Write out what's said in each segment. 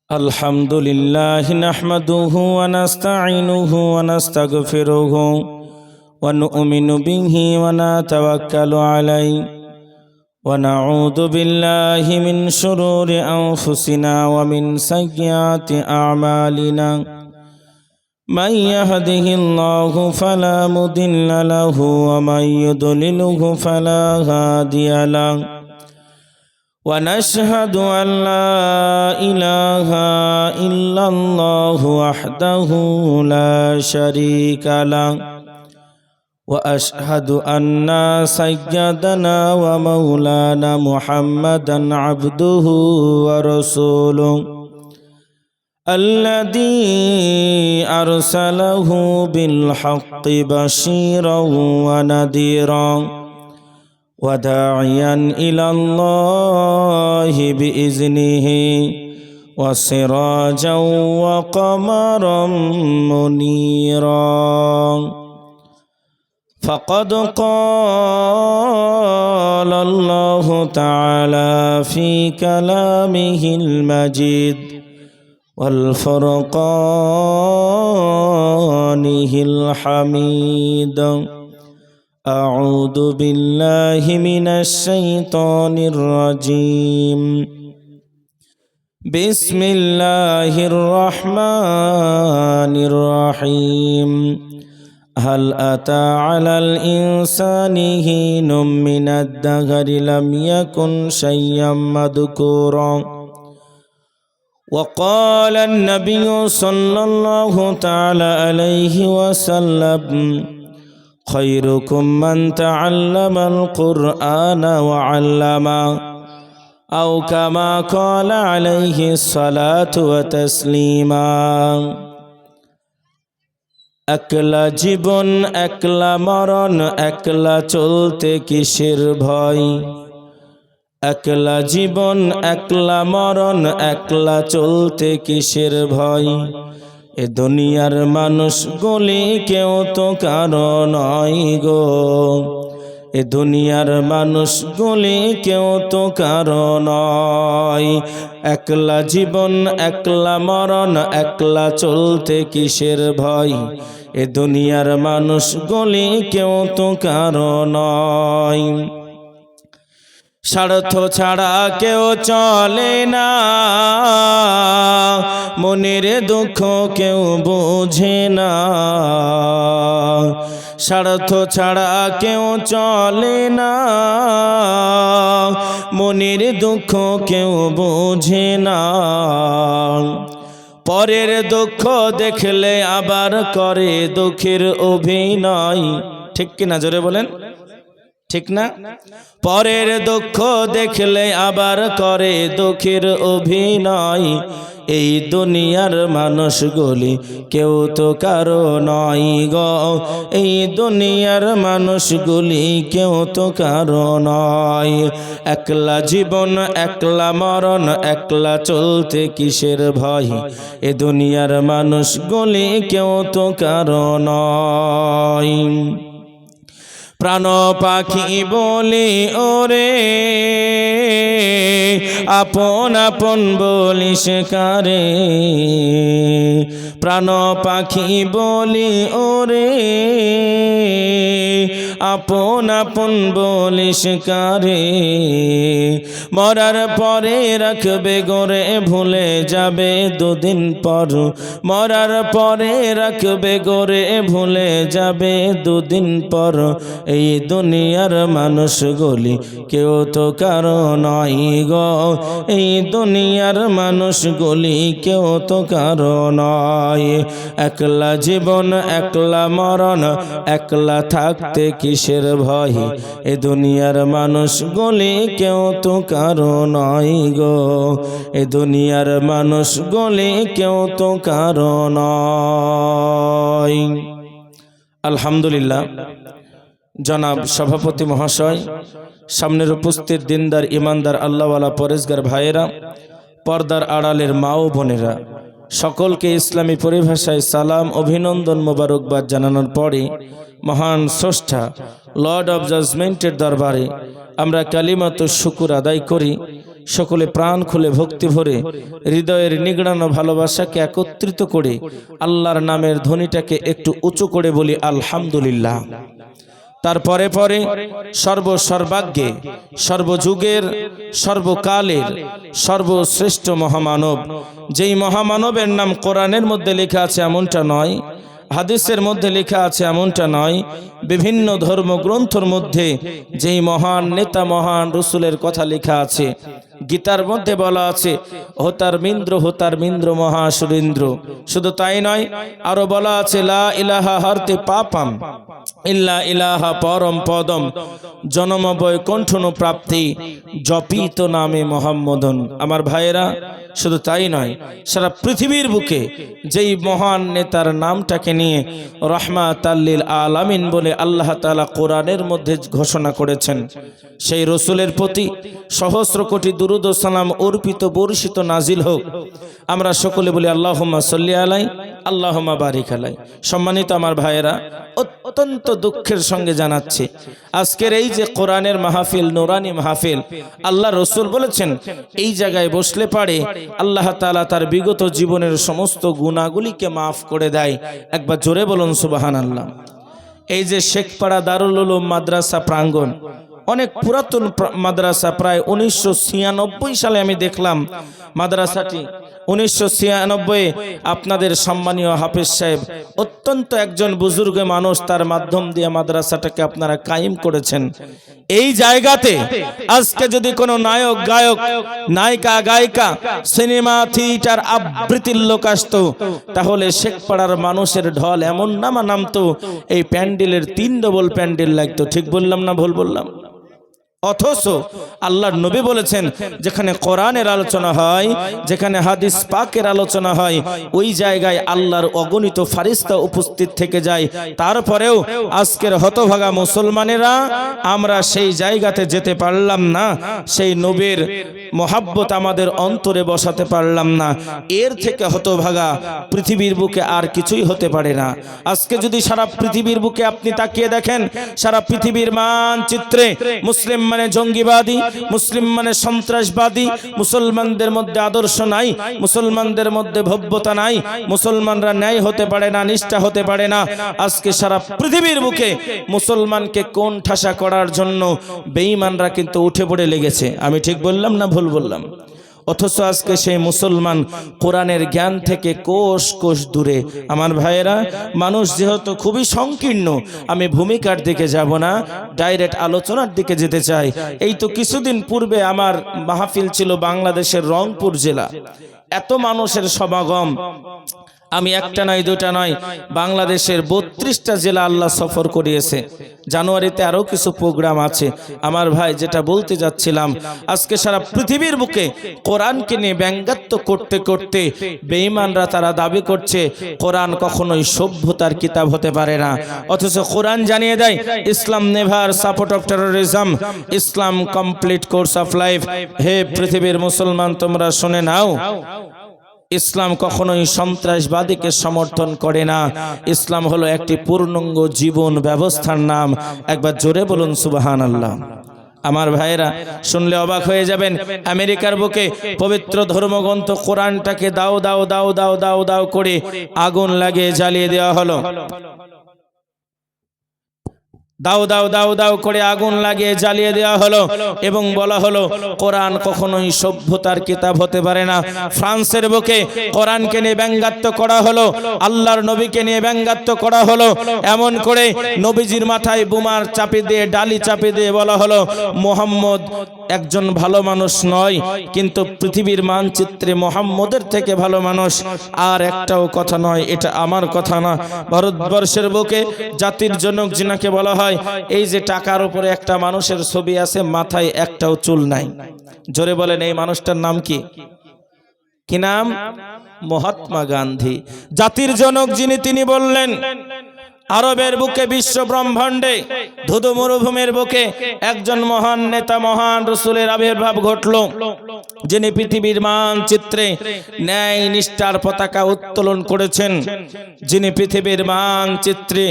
الحمد لله نحمده ونستعينه ونستغفره ونؤمن به ونتوكل عليه ونعوذ بالله من شرور أنفسنا ومن سيئات أعمالنا من يهده الله فلا مضل له ومن يضلله فلا هادي له ونشهد أن لا إله إلا الله وحده لا شريك له وأشهد أن سيدنا ومولانا محمدا عبده ورسوله الذي أرسله بالحق بشيرا ونذيرا وداعيا إلى الله بإذنه وسراجا وقمرا منيرا فقد قال الله تعالى في كلامه المجيد والفرقانه الحميد أعوذ بالله من الشيطان الرجيم بسم الله الرحمن الرحيم هل أتى على الإنسان حين من الدهر لم يكن شيئا مذكورا وقال النبي صلى الله تعالى عليه وسلم خيركم من تعلم القرآن وعلمه أو كما قال عليه الصلاة وتسليما একলা জীবন একলা মরণ একলা চলতে কিসের ভয় একলা জীবন একলা মরণ একলা চলতে কিসের ভয় এ দুনিয়ার মানুষ গুলি কেউ তো কারো নয় গো এ দুনিয়ার মানুষ গুলি কেউ তো কারো নয় একলা জীবন একলা মরণ একলা চলতে কিসের ভয় এ দুনিয়ার মানুষ গুলি কেউ তো কারো নয় স্বার্থ ছাড়া কেউ চলে না মনের দুঃখ কেউ বোঝে না স্বার্থ ছাড়া কেউ চলে না মনের দুঃখ কেউ বোঝে না পরের দুঃখ দেখলে আবার করে দুঃখের অভিনয় ঠিক কিনা জোরে বলেন ঠিক না পরের দুঃখ দেখলে আবার করে দুঃখের অভিনয় এই দুনিয়ার মানুষগুলি কেউ তো কারো নয় গো এই দুনিয়ার মানুষগুলি কেউ তো কারো নয় একলা জীবন একলা মরণ একলা চলতে কিসের ভয় এ দুনিয়ার মানুষগুলি কেউ তো কারো নয় প্রাণ পাখি বলি ওরে আপন আপন বলিস কারে প্রাণ পাখি বলি ওরে আপন আপন বলিস কারে মরার পরে রাখবে গোরে ভুলে যাবে দুদিন পর মরার পরে রাখবে গোরে ভুলে যাবে দুদিন পর এই দুনিয়ার মানুষগুলি কেউ তো কারো নয় গো এই দুনিয়ার মানুষগুলি কেউ তো কারো নয় একলা জীবন একলা মরণ একলা থাকতে কিসের ভয় এ দুনিয়ার মানুষগুলি কেউ তো কারো নয় গো এ দুনিয়ার মানুষগুলি কেউ তো কারো নয় আলহামদুলিল্লাহ জনাব সভাপতি মহাশয় সামনের উপস্থিত দিনদার ইমানদার আল্লাহওয়ালা পরেশগার ভাইয়েরা পর্দার আড়ালের মা ও বোনেরা সকলকে ইসলামী পরিভাষায় সালাম অভিনন্দন মোবারকবাদ জানানোর পরে মহান স্রষ্টা লর্ড অফ জাজমেন্টের দরবারে আমরা কালিমাতুশ শুকুর আদায় করি সকলে প্রাণ খুলে ভক্তি ভরে হৃদয়ের নিগড়ানো ভালোবাসাকে একত্রিত করে আল্লাহর নামের ধ্বনিটাকে একটু উঁচু করে বলি আলহামদুলিল্লাহ। তারপরে পরে সর্বসর্বাগ্যে সর্বযুগের সর্বকালের সর্বশ্রেষ্ঠ মহামানব, যেই মহামানবের নাম কোরআনের মধ্যে লেখা আছে এমনটা নয়, হাদিসের মধ্যে লেখা আছে এমনটা নয়, বিভিন্ন ধর্মগ্রন্থর মধ্যে যেই মহান নেতা মহান রসুলের কথা লেখা আছে, গীতার মধ্যে বলা আছে হোতার মিন্দ্র মহাসুরেন্দ্র। শুধু তাই নয়, আরো বলা আছে লা ইলাহা হারতে পাপাম ইল্লা ইলাহা পরম পদম জনম বৈকুণ্ঠন প্রাপ্তি জপিত নামে মোহাম্মদন। আমার ভাইয়েরা, শুধু তাই নয়, সারা পৃথিবীর বুকে যেই মহান নেতার নামটাকে নিয়ে রহমাতাল্লিল আলামিন বলে আল্লাহ তাআলা কোরআনের মধ্যে ঘোষণা করেছেন, সেই রসুলের প্রতি সহস্র কোটি দুরূদ ও সালাম অর্পিত বর্ষিত নাজিল হোক। আমরা সকলে বলি আল্লাহুম্মা সাল্লি আলাই আল্লাহুম্মা বারিক আলাই। সম্মানিত আমার ভাইয়েরা, অত্যন্ত দুঃখের সঙ্গে জানাচ্ছি, আজকের এই যে কোরআনের মাহফিল, নুরানি মাহফিল, আল্লাহ রসুল বলেছেন এই জায়গায় বসলে পারে আল্লাহ তাআলা তার বিগত জীবনের সমস্ত গুনাহগুলিকে মাফ করে দেয়। একবার জোরে বলুন সুবহানাল্লাহ। এই যে শেখপাড়া দারুল উলুম মাদ্রাসা প্রাঙ্গণ, অনেক পুরাতন মাদ্রাসা, প্রায় 1996 সালে আমি দেখলাম মাদ্রাসাটি। 1996 আপনাদের সম্মানীয় হাফেজ সাহেব অত্যন্ত একজন বুজুর্গ মানুষ, তার মাধ্যম দিয়ে মাদ্রাসাটাকে আপনারা কায়েম করেছেন। এই জায়গাতে আজকে যদি কোনো নায়ক গায়ক নায়িকা গায়িকা সিনেমা থিয়েটার আবৃত্তির লোক আসতো, তাহলে শেখপাড়ার মানুষের ঢল এমন নামতো এই প্যান্ডেলের 3 ডবল প্যান্ডেল লাগতো। ঠিক বললাম না ভুল বললাম? অথচ আল্লাহর নবী বলেছেন যেখানে কোরআনের আলোচনা হয়, যেখানে হাদিস পাকের আলোচনা হয়, ওই জায়গায় আল্লাহর অগণিত ফারিস্তা উপস্থিত থেকে যায়। তারপরেও আজকের হতভাগা মুসলমানেরা আমরা সেই জায়গাতে যেতে পারলাম না, সেই নবীর মহাব্বত আমাদের অন্তরে বসাতে পারলাম না। এর থেকে হতভাগা পৃথিবীর বুকে আর কিছুই হতে পারে না। আজকে যদি সারা পৃথিবীর বুকে আপনি তাকিয়ে দেখেন, সারা পৃথিবীর মানচিত্রে মুসলিম মানে জঙ্গিবাদী, মুসলিম মানে সন্ত্রাসবাদী, মুসলমানদের মধ্যে আদর্শ নাই, মুসলমানদের মধ্যে ভব্যতা নাই, মুসলমানরা ন্যায় হতে পারে না, নিষ্ঠা হতে পারে না। আজকে সারা পৃথিবীর বুকে মুসলমানকে কোণ ঠাসা করার জন্য বেঈমানরা কিন্তু উঠে পড়ে লেগেছে। আমি ঠিক বললাম না ভুল বললাম? অথচ আজকে সেই মুসলমান কোরআনের জ্ঞান থেকে কোষ কোষ দূরে। আমার ভাইয়েরা, মানুষ যেহেতু খুবই সংকীর্ণ, আমি ভূমিকার দিকে যাব না, ডাইরেক্ট আলোচনার দিকে যেতে চাই। এই তো কিছুদিন পূর্বে আমার মাহফিল ছিল বাংলাদেশের রংপুর জেলা। এত মানুষের সমাগম, আমি একটা নয় দুটা নয়, বাংলাদেশের 32টা জেলা আল্লাহ সফর করিয়েছে। জানুয়ারিতে আরো কিছু প্রোগ্রাম আছে। আমার ভাই, যেটা বলতে যাচ্ছিলাম, আজকে সারা পৃথিবীর বুকে কোরআনকে নিয়ে ব্যঙ্গাত্ব করতে করতে বেঈমানরা তারা দাবি করছে কোরআন কখনোই সভ্যতার কিতাব হতে পারে না। অথচ কোরআন জানিয়ে দেয় Islam never support of terrorism, Islam complete course of life. হে পৃথিবীর মুসলমান, তোমরা শুনে নাও, ইসলাম কখনোই সন্ত্রাসবাদীকে সমর্থন করে না। ইসলাম হলো একটি পূর্ণাঙ্গ জীবন ব্যবস্থার নাম। একবার জোরে বলুন সুবহানাল্লাহ। আমার ভাইয়েরা, শুনলে অবাক হয়ে যাবেন, আমেরিকার বুকে পবিত্র ধর্মগ্রন্থ কোরআনটাকে দাও দাও দাও দাও দাও দাও করে আগুন লাগিয়ে জ্বালিয়ে দেওয়া হলো। দাও দাও দাও দাও করে আগুন লাগিয়ে জ্বালিয়ে দেওয়া হলো এবং বলা হলো কোরআন কখনোই সভ্যতার কিতাব হতে পারে না। ফ্রান্সের বুকে কোরআনকে নিয়ে ব্যঙ্গাত্ব করা হলো, আল্লাহর নবীকে নিয়ে ব্যঙ্গাত্ব করা হলো। এমন করে নবীজির মাথায় বোমার চাপিয়ে দিয়ে, ডালি চাপিয়ে দিয়ে বলা হলো মুহাম্মদ একজন ভালো মানুষ নয়, কিন্তু পৃথিবীর মানচিত্রে মুহাম্মদের থেকে ভালো মানুষ আর একটাও কথা নয়। এটা আমার কথা না। ভারতবর্ষের বুকে জাতির জনক যিনাকে বলা হয়, এই যে টাকার উপরে একটা মানুষের ছবি আছে, মাথায় একটাও চুল নাই। জোরে বলেন, এই মানুষটার নাম কি? কি নাম? মহাত্মা গান্ধী। জাতির জনক যিনি, তিনি বললেন আরবের বুকে, বিশ্ব ব্রহ্মাণ্ডে ধুধু মরুভূমির বুকে একজন মহান নেতা, মহান রাসূলের আবির্ভাব ঘটল, যিনি পৃথিবীর মানচিত্রে ন্যায় নিষ্ঠার পতাকা উত্তোলন করেছেন, যিনি পৃথিবীর মানচিত্রে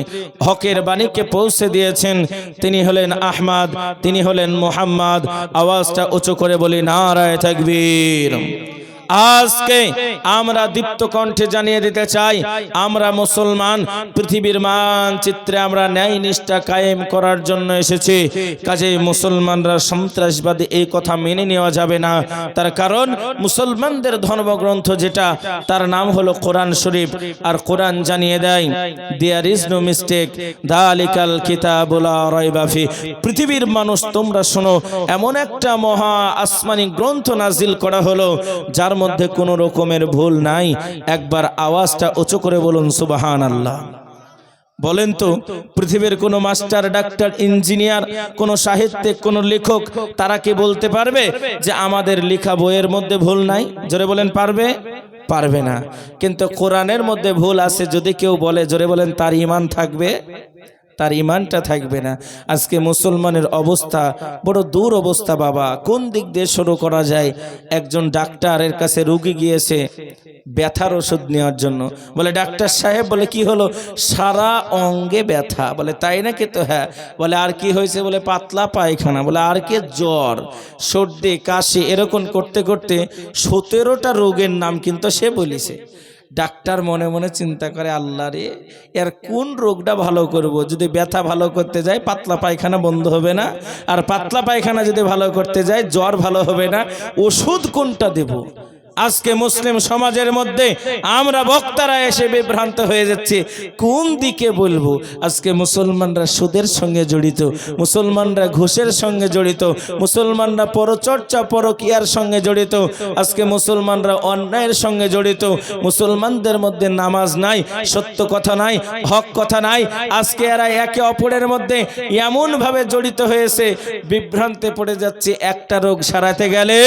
হকের বাণীকে পৌঁছে দিয়েছেন। তিনি হলেন আহমদ, তিনি হলেন মুহাম্মদ। আওয়াজটা উঁচু করে বলি নারায়ে তাকবীর। আজকে আমরা দীপ্ত কণ্ঠে জানিয়ে দিতে চাই, আমরা মুসলমান, পৃথিবীর মানচিত্রে আমরা ন্যায় নিষ্ঠা কায়েম করার জন্য এসেছি। কাজেই মুসলমানরা সন্ত্রাসবাদী এই কথা মেনে নেওয়া যাবে না। তার কারণ মুসলমানদের ধর্মগ্রন্থ যেটা, তার নাম হলো কোরআন শরীফ। আর কোরআন জানিয়ে দেয়, দেয়ার ইজ নো মিস্টেক, যালিকাল কিতাবু লা রাইবা ফি। পৃথিবীর মানুষ তোমরা শোনো, এমন একটা মহা আসমানি গ্রন্থ নাজিল করা হলো যার মধ্যে কোনো রকমের ভুল নাই। একবার আওয়াজটা উঁচু করে বলুন সুবহানাল্লাহ। বলেন তো, পৃথিবীর কোনো মাস্টার, ডাক্তার, ইঞ্জিনিয়ার, কোনো সাহিত্যিক, কোনো লেখক, তারা কি বলতে পারবে যে আমাদের লেখা বইয়ের মধ্যে ভুল নাই? জোরে বলেন, পারবে? পারবে না। কিন্তু কোরআনের মধ্যে ভুল আছে যদি কেউ বলে, জোরে বলেন, তার ঈমান থাকবে? তার ঈমানটা থাকবে না। আজকে মুসলমানের অবস্থা বড় দূর অবস্থা বাবা। কোন দিক দিয়ে শুরু করা যায়? একজন ডাক্তারের কাছে রোগী গিয়েছে ব্যথার ওষুধ নেওয়ার জন্য। বলে, ডাক্তার সাহেব, বলে কি হলো? সারা অঙ্গে ব্যথা। বলে, তাই নাকি? তো হ্যাঁ। বলে, আর কি হয়েছে? বলে, পাতলা পায়খানা। বলে, আর কি? জ্বর, সর্দি, কাশি, এরকম করতে করতে 17টা রোগের নাম কিন্তু সে বলেছে। ডাক্তার মনে মনে চিন্তা করে, আল্লাহ রে, এর কোন রোগটা ভালো করব? যদি ব্যথা ভালো করতে যাই পাতলা পায়খানা বন্ধ হবে না, আর পাতলা পায়খানা যদি ভালো করতে যাই জ্বর ভালো হবে না, ওষুধ কোনটা দেব? আজকে মুসলিম সমাজের মধ্যে আমরা বক্তারা এসে বিভ্রান্ত হয়ে যাচ্ছি, কোন দিকে বলবো? আজকে মুসলমানরা সুদের সঙ্গে জড়িত, মুসলমানরা ঘুষের সঙ্গে জড়িত, মুসলমানরা পরচর্চা, পরকিয়ার সঙ্গে জড়িত, আজকে মুসলমানরা অন্যায়ের সঙ্গে জড়িত। মুসলমানদের মধ্যে নামাজ নাই, সত্য কথা নাই, হক কথা নাই। আজকে এরা একে অপরের মধ্যে এমন ভাবে জড়িত হয়েছে, বিভ্রান্তে পড়ে যাচ্ছে। একটা রোগ সারাতে গেলে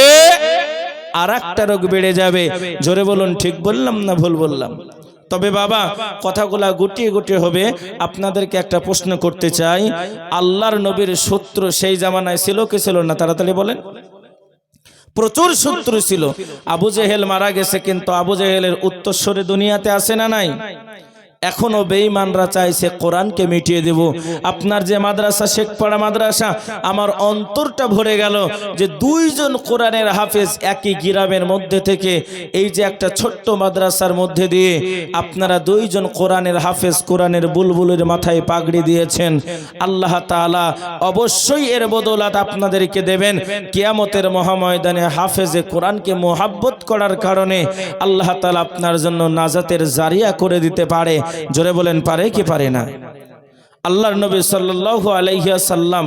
আর একটা রোগ বেড়ে যাবে। জোরে বলুন, ঠিক বললাম না ভুল বললাম? তবে বাবা, কথাগুলা গুটিয়ে গুটিয়ে হবে। আপনাদেরকে একটা প্রশ্ন করতে চাই, আল্লাহর নবীর শত্রু সেই জামানায় ছিল কি ছিল না? তাড়াতাড়ি বলেন। প্রচুর শত্রু ছিল। আবু জেহেল মারা গেছে, কিন্তু আবু জেহেলের উত্তরসূরি দুনিয়াতে আছে না নাই? এখনো বেঈমানরা চাইছে কোরআনকে মিটিয়ে দেব। আপনার যে মাদ্রাসা, শেখপাড়া মাদ্রাসা, আমার অন্তরটা ভরে গেল যে দুইজন কোরআনের হাফেজ একই গ্রামের মধ্যে থেকে, এই যে একটা ছোট্ট মাদ্রাসার মধ্যে দিয়ে আপনারা দুইজন কোরআনের হাফেজ, কোরআনের বুলবুলের মাথায় পাগড়ি দিয়েছেন। আল্লাহ তাআলা অবশ্যই এর বদৌলত আপনাদেরকে দেবেন। কিয়ামতের মহাময়দানে হাফেজে কোরআনকে মোহাব্বত করার কারণে আল্লাহ তাআলা আপনার জন্য নাজাতের জারিয়া করে দিতে পারে। জোরে বলেন, পারে কি পারে না? আল্লাহর নবী সাল্লাল্লাহু আলাইহি ওয়াসাল্লাম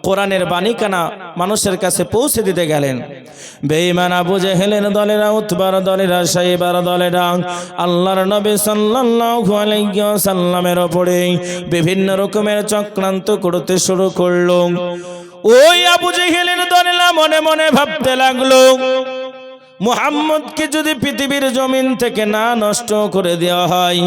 কোরআনের বাণীখানা মানুষের কাছে পৌঁছে দিতে গেলেন। বেঈমান আবু জেহেলের দলেরা, উতবার দলেরা, সাইবার দলেরা আল্লাহর নবী সাল্লাল্লাহু আলাইহি ওয়াসাল্লামের উপরে বিভিন্ন রকমের চক্রান্ত করতে শুরু করলো। ওই আবু জেহেলের দলেরা মনে মনে ভাবতে লাগলো, মুহাম্মদকে যদি পৃথিবীর জমিন থেকে না নষ্ট করে দেওয়া হয়,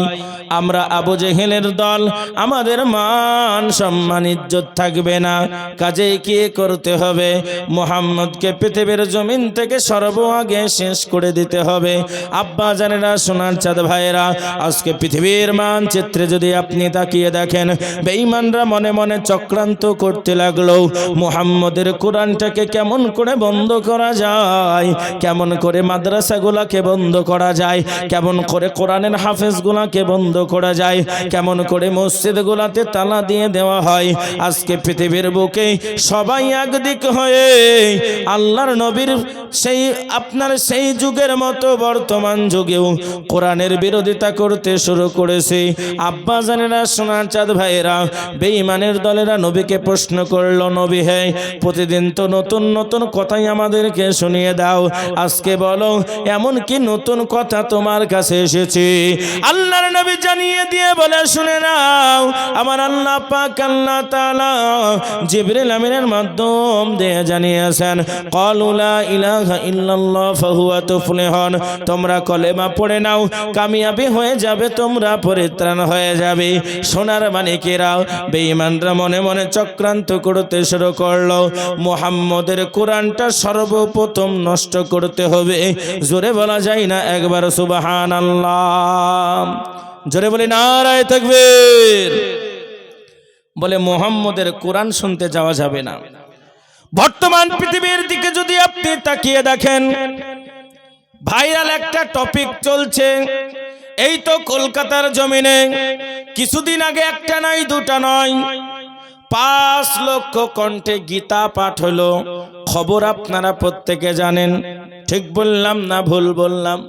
আমরা আবু জেহেলের দল, আমাদের মান সম্মান ইজ্জত থাকবে না। কাজেই কি করতে হবে? মুহাম্মদকে পৃথিবীর জমিন থেকে সর্বআগে শেষ করে দিতে হবে। আব্বা জানেরা, সোনার চাঁদ ভাইয়েরা, আজকে পৃথিবীর মানচিত্রে যদি আপনি তাকিয়ে দেখেন, বেঈমানরা মনে মনে চক্রান্ত করতে লাগলো, মুহাম্মদের কোরআনটাকে কেমন করে বন্ধ করা যায়, কেমন করে মাদ্রাসাগুলোকে বন্ধ করা যায়, কেমন করে কোরআনের হাফেজগুলোকে বন্ধ করা যায়, কেমন করে মসজিদগুলোতে তালা দিয়ে দেওয়া হয়। আজকে পৃথিবীর বুকে সবাই একদিক হয়ে আল্লাহর নবীর সেই আপনার সেই যুগের মতো বর্তমান যুগেও কোরআনের বিরোধিতা করতে শুরু করেছে। আব্বা জানেরা, সোনার চাঁদ ভাইয়েরা, বেঈমানের দলেরা নবীকে প্রশ্ন করলো, নবী হে, প্রতিদিন তো নতুন নতুন কথাই আমাদেরকে শুনিয়ে দাও, আজকে আজকে বলো এমন কি নতুন কথা তোমার কাছে এসেছে? আল্লাহর নবী জানিয়ে দিয়ে বলে, শুনে নাও, আমার আল্লাহ পাক আল্লাহ তাআলা জিবরিল আমিনের মাধ্যম দিয়ে জানিয়েছেন, ক্বালু লা ইলাহা ইল্লাল্লাহ ফাহুয়া তুফলিহুন, তোমরা কলেমা পড়ে নাও, কামিয়াবি হয়ে যাবে, তোমরা পরিত্রাণ হয়ে যাবে। সোনার মানিকেরা, বেঈমানরা মনে মনে চক্রান্ত করতে শুরু করলো, মুহাম্মদের কোরআনটা সর্বপ্রথম নষ্ট করতে হবে। জোরে বলা যায় না একবার সুবহানাল্লাহ? জোরে বলি নারায়ে তাকবীর। বলে মুহাম্মদের কোরআন শুনতে যাওয়া যাবে না। বর্তমান পৃথিবীর দিকে যদি আপনি তাকিয়ে দেখেন, ভাইরাল একটা টপিক চলছে। এই তো কলকাতার জমিনে কিছুদিন আগে একটা নয় দুটা নয় 5 লক্ষ কণ্ঠে গীতা পাঠ হলো। খবর আপনারা প্রত্যেকে জানেন। ঠিক বললাম না ভুল বললাম?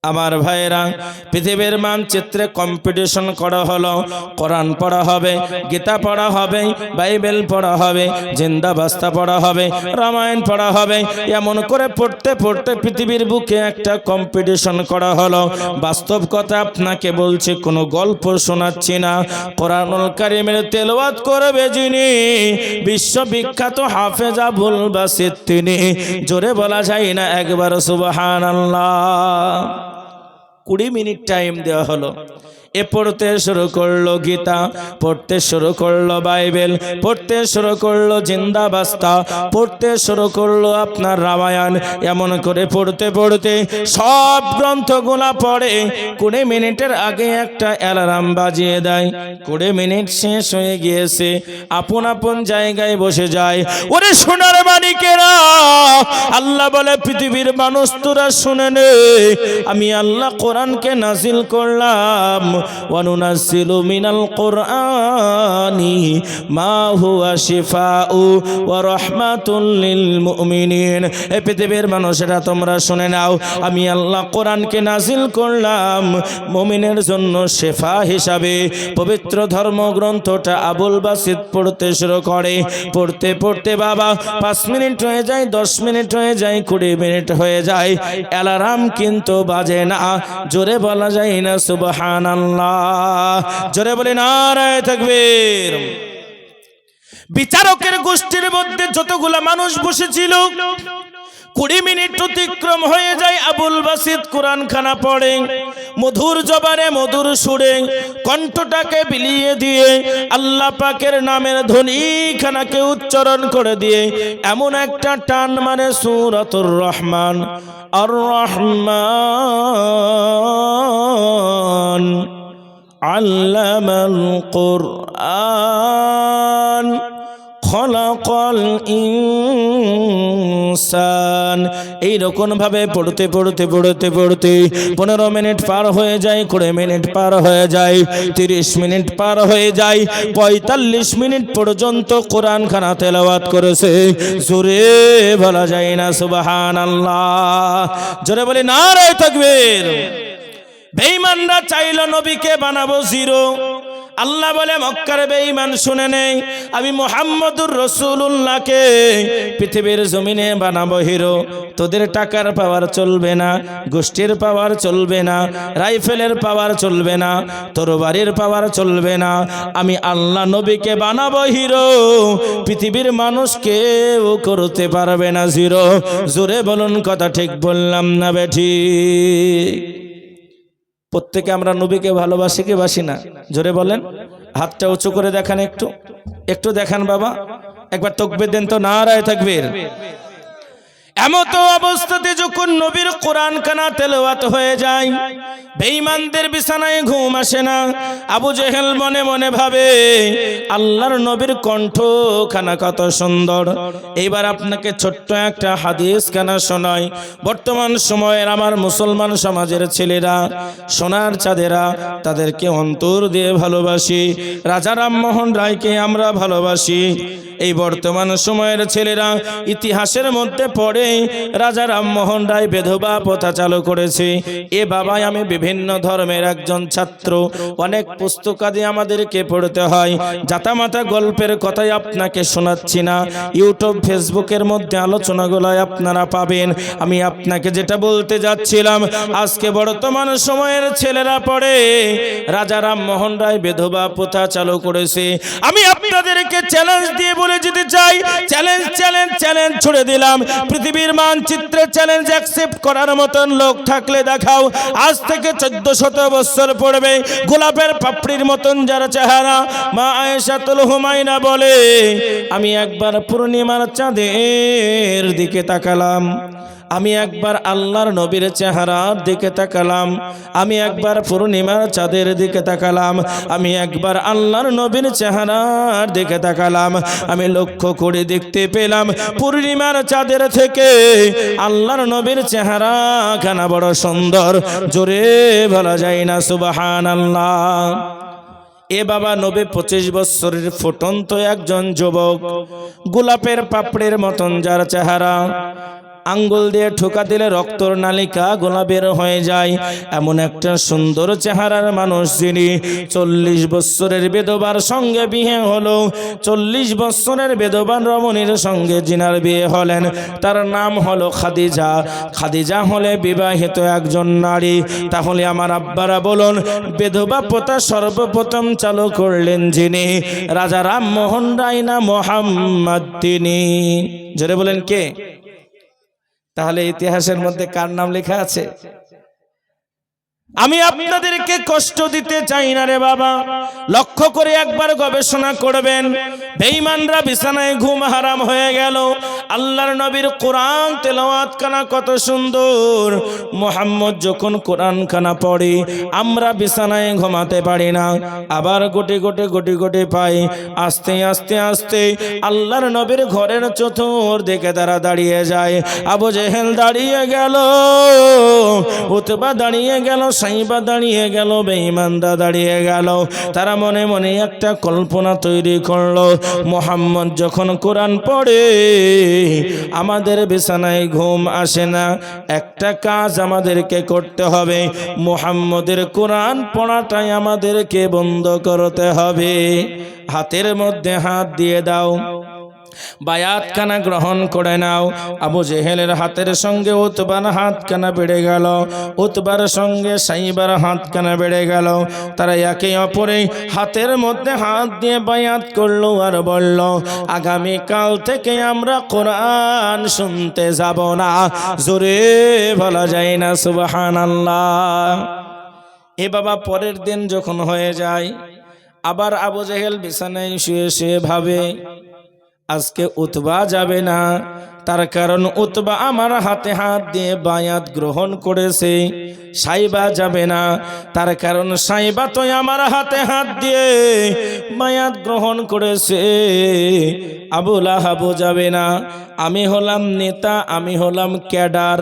আমার ভাইরা, পৃথিবীর মানচিত্রে কম্পিটিশন করা হলো। কোরআন পড়া হবে, গীতা পড়া হবে, বাইবেল পড়া হবে, জিন্দাবাস্তা পড়া হবে, রামায়ণ পড়া হবে। এমন করে পড়তে পড়তে পৃথিবীর বুকে একটা কম্পিটিশন করা হলো। বাস্তব কথা আপনাকে বলছি, কোনো গল্প শোনাচ্ছি না। কোরআনুল কারীমের তেলাওয়াত করবে যিনি, বিশ্ববিখ্যাত হাফেজ আবুল বাসিত তিনি। জোরে বলা যায় না একবার সুবহানাল্লাহ? 20 মিনিট টাইম দেওয়া হলো। এ পড়তে শুরু করলো গীতা, পড়তে শুরু করলো বাইবেল, পড়তে শুরু করলো জিন্দাবাস্তা, পড়তে শুরু করলো আপনার রামায়ণ। এমন করে পড়তে পড়তে সব গ্রন্থগুলা পড়ে 20 মিনিটের আগে একটা অ্যালার্ম বাজিয়ে দেয়। 20 মিনিট শেষ হয়ে গিয়েছে, আপন আপন জায়গায় বসে যায়। ওরে সোনার মানিকেরা, আল্লাহ বলে, পৃথিবীর মানুষ তোরা শুনে নে, আমি আল্লাহ কোরআনকে নাজিল করলাম। ওয়ানুনাজ্জিলু মিনাল কুরআনি মা হুয়া শিফাউ ওয়া রাহমাতুল লিল মুমিনিন। এই পৃথিবীর মানুষেরা তোমরা শুনে নাও, আমি আল্লাহ কোরআনকে নাজিল করলাম মুমিনের জন্য শিফা হিসাবে। পবিত্র ধর্মগ্রন্থটা আবুল বাসিত পড়তে শুরু করে। পড়তে পড়তে বাবা 5 মিনিট হয়ে যায়, 10 মিনিট হয়ে যায়, 20 মিনিট হয়ে যায়, অ্যালার্ম কিন্তু বাজে না। জোরে বলা যায় না সুবহানাল্লাহ? জোরে বলে নারায়ে তাকবীর। বিচারকের গোষ্ঠীর মধ্যে যতগুলা মানুষ বসেছিল, 20 মিনিট অতিক্রম হয়ে যায়। আবুল বাসিত কোরআন খানা পড়ে, মধুর জবানে মধুর সুরে কণ্ঠটাকে বিলিয়ে দিয়ে আল্লাহ পাকের নামের ধ্বনি খানাকে উচ্চারণ করে দিয়ে এমন একটা টান মানে সূরাতুর রহমান, আর রহমান আল্লামাল কুরআন খলাকাল ইনসান। এইরকম ভাবে পড়তে পড়তে পড়তে পড়তে 15 মিনিট পার হয়ে যায়, 20 মিনিট পার হয়ে যায়, 30 মিনিট পার হয়ে যায়, 45 মিনিট পর্যন্ত কোরআন খানা তেলাওয়াত করেছে। জোরে বলা যায় না সুবহানাল্লাহ? জোরে বলি নারায়ে তাকবীর। বেঈমানরা চাইল নবীকে বানাবো জিরো। আল্লাহ বলে, মক্কার বেঈমান শুনে নেই, আমি মুহাম্মদুর রাসূলুল্লাহকে পৃথিবীর জমিনে বানাবো হিরো। তোদের টাকার পাওয়ার চলবে না, গোষ্ঠীর পাওয়ার চলবে না, রাইফেলের পাওয়ার চলবে না, তরবারির পাওয়ার চলবে না। আমি আল্লাহ নবীকে বানাবো হিরো, পৃথিবীর মানুষ কেউ করতে পারবে না জিরো। জোরে বলুন, কথা ঠিক বললাম না বেঠিক? প্রত্যেকে আমরা নবীকে ভালোবাসি কি বাসি না? জোরে বলেন, হাতটা উঁচু করে দেখান, একটু একটু দেখান বাবা, একবার তাকবীর দেন তো, নারায়ে তাকবীর। এমত অবস্থাতে যখন নবীর কোরআন খানা তেলাওয়াত হয়ে যায়, বেঈমানদের বিছানায় ঘুম আসে না। আবু জেহেল মনে মনে ভাবে, আল্লাহর নবীর কণ্ঠ খানা কত সুন্দর। এইবার আপনাকে ছোট্ট একটা হাদিস খানা শোনাই। বর্তমান সময়ের আমার মুসলমান সমাজের ছেলেরা, সোনার চাঁদেরা, তাদেরকে অন্তর দিয়ে ভালোবাসি। রাজা রামমোহন রায়কে আমরা ভালোবাসি। এই বর্তমান সময়ের ছেলেরা ইতিহাসের মধ্যে পড়ে রাজা রামমোহন রায় বিধবা প্রথা চালু করেছে। এ বাবা, আমি বিভিন্ন ধর্মের একজন ছাত্র, অনেক পুস্তকাদি আমাদেরকে পড়তে হয়, জাতামাতা গল্পের কথাই আপনাকে শোনাচ্ছি না, ইউটিউব ফেসবুকের মধ্যে আলোচনাগুলো আপনারা পাবেন। আমি আপনাকে যেটা বলতে যাচ্ছিলাম, আজকে বর্তমান সময়ের ছেলেরা পড়ে রাজা রামমোহন রায় বিধবা প্রথা চালু করেছে। আমি আপনাদেরকে চ্যালেঞ্জ দিয়ে বলে যেতে চাই, চ্যালেঞ্জ চ্যালেঞ্জ চ্যালেঞ্জ ছুড়ে দিলাম। পৃথিবীর মানচিত্রে চ্যালেঞ্জ অ্যাকসেপ্ট করার মতন লোক থাকলে দেখাও। আজ থেকে 1400 বছর পড়বে, গোলাপের পাপড়ির মতন যার চেহারা। মা আয়েশাতুল হুমায়না বলে, আমি একবার পূর্ণিমার চাঁদের দিকে তাকালাম, আমি একবার আল্লাহর নবীর চেহারার দিকে তাকালাম, আমি একবার পূর্ণিমার চাঁদের দিকে তাকালাম, আমি একবার আল্লাহর নবীর চেহারার দিকে তাকালাম। আমি লক্ষ্য করে দেখতে পেলাম পূর্ণিমার চাঁদের থেকে আল্লাহর নবীর চেহারা খানা বড় সুন্দর, জোরে বলা যায় না সুবহানাল্লাহ। এ বাবা, 25 বছরের ফুটন্ত একজন যুবক, গোলাপের পাপড়ির মতন যার চেহারা, আঙ্গুল দিয়ে ঠোকা দিলে রক্তর নালিকা গোলা বের হয়ে যায়, এমন একটা সুন্দর চেহারার মানুষ যিনি 40 বছরের বিধবার সঙ্গে বিয়ে হলো। 40 বছরের বিধবার রমণীর সঙ্গে জিনার বিয়ে হলেন, তার নাম হলো খাদিজা। খাদিজা হলে বিবাহিত একজন নারী। তাহলে আমার আব্বারা বলুন, বিধবা প্রথা সর্বপ্রথম চালু করলেন যিনি? রাজা রামমোহন রায় না মোহাম্মদ তিনি? জোরে বলেন কে? তাহলে ইতিহাসের মধ্যে কার নাম লেখা আছে? আমি আপনাদেরকে কষ্ট দিতে চাই না রে বাবা, লক্ষ্য করে একবার গবেষণা করবেন। বেঈমানরা বিছানায় ঘুম হারাম হয়ে গেল। আল্লাহর নবীর কোরআন তেলাওয়াত খানা কত সুন্দর। মুহাম্মদ যখন কোরআন খানা পড়ে আমরা বিছানায় ঘুমাতে পারি না, আবার গোটে গোটে গোটে গোটে পাই। আস্তে আস্তে আস্তে আল্লাহর নবীর ঘরের চতুর্দিকে তারা দাঁড়িয়ে যায়। আবু জেহেল দাঁড়িয়ে গেল, উতবা দাঁড়িয়ে গেল, সাইবা দাঁড়িয়ে গেল, বেঈমানরা দাঁড়িয়ে গেল। তারা মনে মনে একটা কল্পনা তৈরি করলো, মুহাম্মদ যখন কোরআন পড়ে আমাদের বিছানায় ঘুম আসে না, একটা কাজ আমাদেরকে করতে হবে, মুহাম্মদের কোরআন পড়াটাই আমাদেরকে বন্ধ করতে হবে। হাতের মধ্যে হাত দিয়ে দাও, বায়াত খানা গ্রহণ করে নাও। আবু জেহেলের হাতের সঙ্গে উতবার হাত খানা বেড়ে গেল, উতবার সঙ্গে সাইবার হাত খানা বেড়ে গেল। তারা একে অপরে হাতের মধ্যে হাত দিয়ে বায়াত করলো আর বলল, আগামী কাল থেকে আমরা কোরআন শুনতে যাব না। জোরে বলা যায় না সুবহানাল্লাহ। এ বাবা, পরের দিন যখন হয়ে যায়, আবার আবু জেহেল বিছানায় শুয়ে শুয়ে ভাবে, আজকে উতবা যাবে না, তার কারণ উতবা আমার হাতে হাত দিয়ে বায়াত গ্রহণ করেছে। সাইবা যাবে না, তার কারণ সাইবা তো আমার হাতে হাত দিয়ে বায়াত গ্রহণ করেছে। আবু লাহাব যাবে না, আমি হলাম নেতা, আমি হলাম ক্যাডার,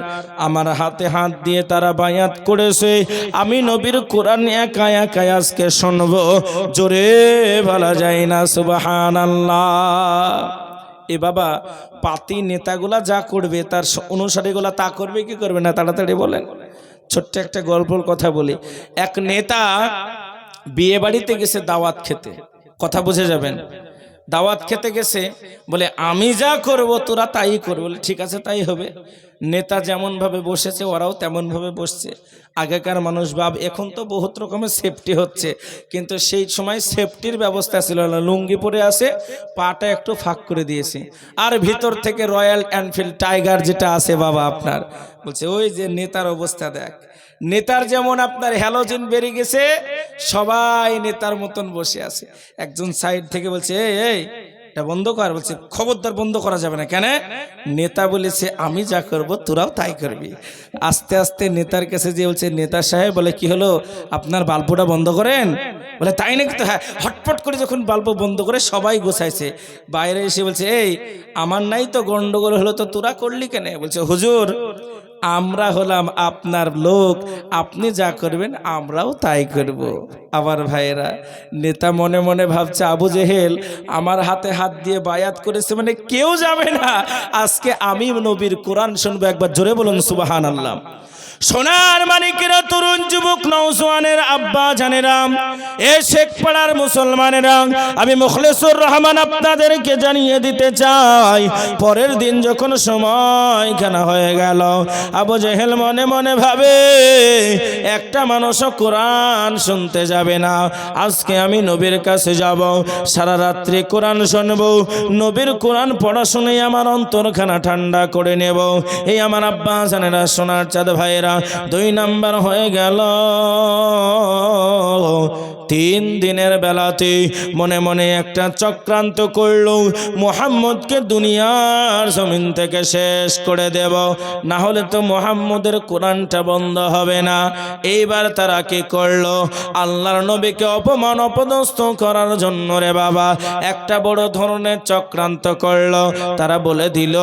আমার হাতে হাত দিয়ে তারা বায়াত করেছে। আমি নবীর কোরআন একা একা আজকে শুনবো। জোরে বলা যায় না সুবহানাল্লাহ। এ বাবা, পাতি নেতাগুলা যা করবে তার অনুসারীগুলা তা করবে কি করবে না? তাড়াতাড়ি বলেন। ছোট্ট একটা গল্পের কথা বলি। এক নেতা বিয়ে বাড়িতে গেছে দাওয়াত খেতে, কথা বুঝে যাবেন। দাওয়াত খেতে গেছে, বলে আমি যা করব তোরা তাই করবো। বলে ঠিক আছে, তাই হবে। নেতা যেমন ভাবে বসেছে ওরাও তেমন ভাবে বসছে। আগেকার মানুষ ভাব, এখন তো বহুত রকমের সেফটি হচ্ছে, কিন্তু সেই সময় সেফটির ব্যবস্থা ছিল না। লুঙ্গি পরে আসে, পাটা একটু ফাঁক করে দিয়েছে, আর ভিতর থেকে রয়্যাল এনফিল্ড টাইগার যেটা আছে বাবা আপনার, বলছে ওই যে নেতার অবস্থা দেখ। নেতার যেমন আপনার হ্যালোজেন বেরিয়ে গেছে, সবাই নেতার মতন বসে আছে। একজন সাইড থেকে বলছে, এই এটা বন্ধ কর। বলছে খবরদার, বন্ধ করা যাবে না। কেন? নেতা বলেছে আমি যা করব তোরাও তাই করবি। আস্তে আস্তে নেতার কাছে যে বলছে, নেতা সাহেব, বলে কি হলো, আপনার বাল্বটা বন্ধ করেন। বলে তাই নাকি? তো হ্যাঁ। হটপট করে যখন বাল্ব বন্ধ করে সবাই গোছাইছে, বাইরে এসে বলছে, এই আমার নাই তো গন্ডগোল হলো, তো তোরা করলি কেন? বলছে হুজুর, আমরা হলাম আপনার লোক, আপনি যা করবেন আমরাও তাই করব। আমার ভাইয়েরা, নেতা মনে মনে ভাবছে আবু জেহেল আমার হাতে হাত দিয়ে বায়াত করেছে, মানে কেউ যাবে না, আজকে আমি নবীর কোরআন শুনবো। একবার জোরে বলুন সুবহানাল্লাহ। সোনার মানিকেরা, তরুণ যুবক নওজওয়ানের আব্বা জানেরা, এ শেখপাড়ার মুসলমানেরা, আমি মুখলেসুর রহমান আপনাদেরকে জানিয়ে দিতে চাই, পরের দিন যখন সময়খানা হয়ে গেল, আবু জেহেল মনে মনে ভাবে একটা মানুষও কোরআন শুনতে যাবে না, আজকে আমি নবীর কাছে যাব, সারা রাত্রি কোরআন শুনবো, নবীর কোরআন পড়া শুনে আমার অন্তরখানা ঠান্ডা করে নেব। এই আমার আব্বা জানেরা, সোনার চাঁদ ভাইয়েরা, 2 নাম্বার হয়ে গেল। 3 দিনের বেলাতে মনে মনে একটা চক্রান্ত করল, মুহাম্মদকে দুনিয়ার জমিন থেকে শেষ করে দেব, না হলে তো মুহাম্মদের কোরআনটা বন্ধ হবে না। এইবার তারা কি করলো, আল্লাহর নবীকে অপমান অপদস্থ করার জন্য রে বাবা একটা বড় ধরনের চক্রান্ত করলো। তারা বলে দিল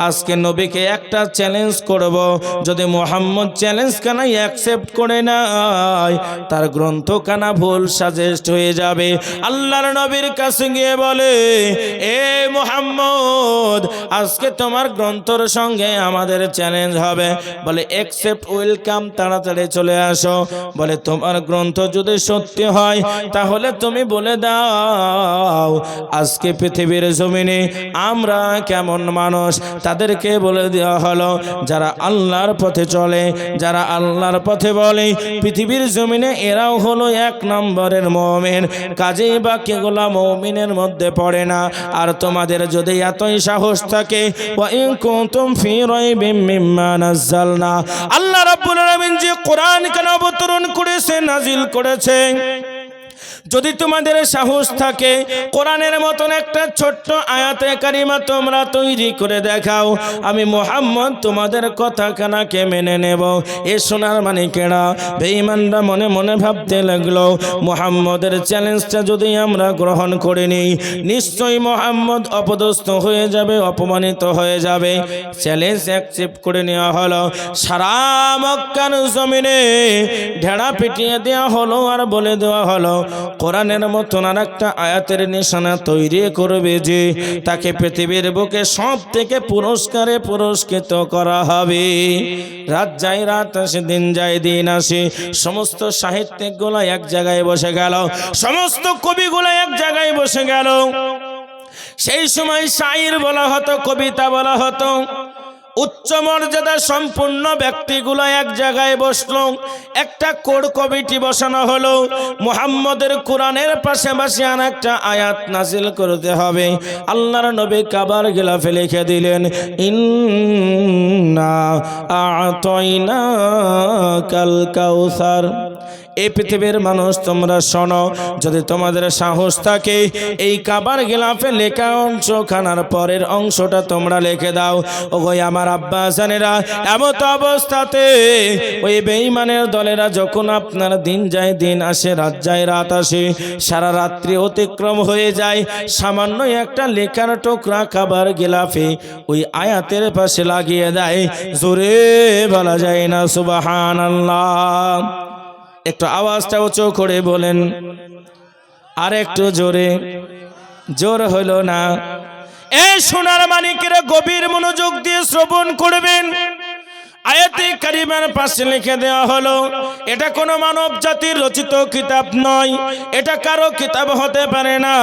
আজকে নবীকে একটা চ্যালেঞ্জ করব, যদি মুহাম্মদ চ্যালেঞ্জ কানা অ্যাকসেপ্ট করে নাই, তার গ্রন্থখানা ভুল সাজেস্ট হয়ে যাবে। আল্লাহর নবীর কাছে গিয়ে বলে, এ মুহাম্মদ, আজকে তোমার গ্রন্থর সঙ্গে আমাদের চ্যালেঞ্জ হবে। বলে অ্যাকসেপ্ট, ওয়েলকাম, তাড়াতাড়ি চলে আসো। বলে তোমার গ্রন্থ যদি সত্যি হয় তাহলে তুমি বলে দাও আজকে পৃথিবীর জমিনে আমরা কেমন মানুষ। তাদেরকে বলে দেওয়া হলো, যারা আল্লাহর পথে চলে, যারা আল্লাহর পথে বলে, পৃথিবীর জমিনে এরাও হলো 1 নম্বরের মুমিন, কাজেই বাকিগুলা মুমিনের মধ্যে পড়ে না। আর তোমাদের যদি এতই সাহস থাকে, ওয়া ইন কুনতুম ফি রাইবিম মিম্মা নাযালনা, আল্লাহ রাব্বুল আলামিন যে কোরআন কেন অবতরণ করেছে, নাজিল করেছে, যদি তোমাদের সাহস থাকে কোরআনের মতন একটা ছোট্ট আয়াতে কারিমা তোমরা তৈরি করে দেখাও, আমি মুহাম্মদ তোমাদের কথা কানাকে মেনে নেব। এ সোনার মানিকেরা, বেঈমানরা মনে মনে ভাবতে লাগলো, মুহাম্মদের চ্যালেঞ্জটা যদি আমরা গ্রহণ করে নিই, নিশ্চয়ই মুহাম্মদ অপদস্থ হয়ে যাবে, অপমানিত হয়ে যাবে। চ্যালেঞ্জ অ্যাকসেপ্ট করে নেওয়া হলো। সারা মক্কার জমিনে ঢেড়া পিটিয়ে দেওয়া হলো, আর বলে দেওয়া হলো কোরআনের মতন আর একটা আয়াতের নিশানা তৈরি করবে যে তাকে পৃথিবীর বুকে সব থেকে পুরস্কারে পুরস্কৃত করা হবে। রাত যায় রাত আসে, দিন যায় দিন আসে, সমস্ত সাহিত্যিকগুলো এক জায়গায় বসে গেল, সমস্ত কবিগুলো এক জায়গায় বসে গেল। সেই সময় শাইর বলা হতো, কবিতা বলা হতো, উচ্চ মর্যাদা সম্পূর্ণ ব্যক্তিগুলো এক জায়গায় বসলো, একটা কোর কমিটি বসানো হলো। মুহাম্মদের কোরআনের পাশাপাশি আর একটা আয়াত নাজিল করতে হবে। আল্লাহর নবী কাবার গিলাফে লিখে দিলেন, ইন্না আ'তাইনাকাল কাউসার। এই পৃথিবীর মানুষ তোমরা শোনো, যদি তোমাদের সাহস থাকে এই কাবার গিলাফে লেখা অংশখানার পরের অংশটা তোমরা লিখে দাও। ওগো আমার আব্বা জানেরা, এমত অবস্থাতে ওই বেঈমানের দলেরা যখন আপনার দিন যায় দিন আসে, রাত যায় রাত আসে, সারা রাত্রি অতিক্রম হয়ে যায়, সামান্য একটা লেখার টুকরা কাবার গিলাফে ওই আয়াতের পাশে লাগিয়ে দেয়। জোরে বলা যায় না সুবহানাল্লাহ? একটু আওয়াজটা উঁচু করে বলেন, আর একটু জোরে। জোর হলো না। এই সোনার মানিকেরা, গভীর মনোযোগ দিয়ে শ্রবণ করবেন। আয়াতে কারিমার পাশে লিখে দেওয়া হলো, এটা কোনো মানব জাতির রচিত কিতাব নয়, এটা কারো কিতাব হতে পারে না।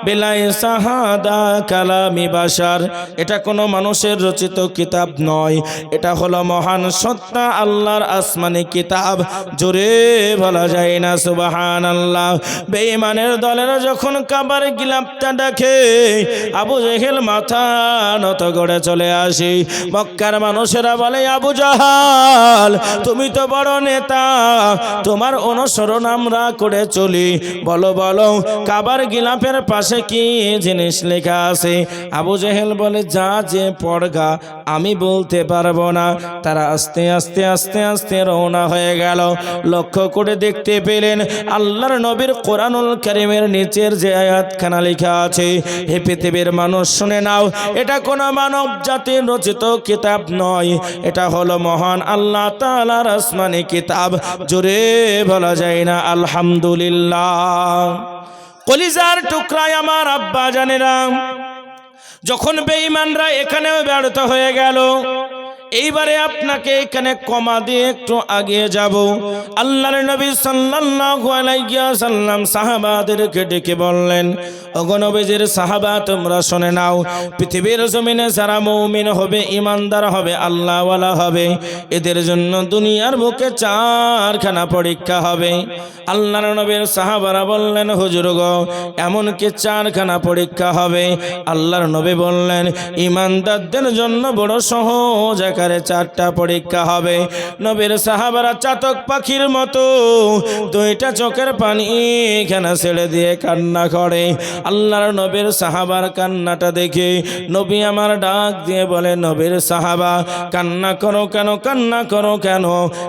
বিলাই সাহাদা কালামি বাশার, এটা কোনো মানুষের রচিত কিতাব নয়, এটা হলো মহান সত্তা আল্লাহর আসমানি কিতাব। জোরে বলা যায় না সুবহানাল্লাহ? বেঈমানের দলেরা যখন কাবার গিলাফটা দেখে, আবু জেহেল মাথা নত করে চলে আসে। মক্কার মানুষেরা বলে, আবু জাহাল, তুমি তো বড় নেতা, তোমার অনুসরণ আমরা করে চলি, বলো বলো কাবার গিলাফের পাশে কি জিনিস লেখা আছে? আবু জেহেল বলে, যা যে পড়গা, আমি বলতে পারবো না। তারা আস্তে আস্তে আস্তে আস্তে রওনা হয়ে গেল। লক্ষ্য করে দেখতে পেলেন আল্লাহর নবীর কোরআনুল কারীমের নিচের যে আয়াতখানা লেখা আছে, হে পৃথিবীর মানুষ শুনে নাও, এটা কোনো মানব জাতির রচিত কিতাব নয়, এটা হলো মহান আল্লাহ তাআলার আসমানি কিতাব। জোরে বলা যায় না আলহামদুলিল্লাহ। কলিজার টুকরায় আমার আব্বা জানেরা, যখন বেঈমানরা এখানেও ব্যর্থ হয়ে গেল, এইবারে আপনাকে এখানে কমা দিয়ে একটু আগিয়ে যাব। আল্লাহর নবী সাল্লাল্লাহু আলাইহি ওয়াসাল্লাম সাহাবাদেরকে ডেকে বললেন, ওগো নবীজির সাহাবা, তোমরা শুনে নাও, পৃথিবীর জমিনে যারা মুমিন হবে, ঈমানদার হবে, আল্লাহওয়ালা হবে, এদের জন্য দুনিয়ার বুকে চারখানা পরীক্ষা হবে। আল্লাহর নবীর সাহাবারা বললেন, হুজুর গো, এমন কি চারখানা পরীক্ষা হবে? আল্লাহর নবী বললেন, ঈমানদারদের জন্য বড় সহজ আকারে চারটা পরীক্ষা হবে। নবীর সাহাবারা চাতক পাখির মতো দুইটা চোখের পানি এখানে ছেড়ে দিয়ে কান্না করে। আল্লাহর নবীর সাহাবার কান্নাটা দেখে নবী আমার ডাক দিয়ে বলে, নবীর সাহাবা, কান্না করো কেন? কান্না করো কেন?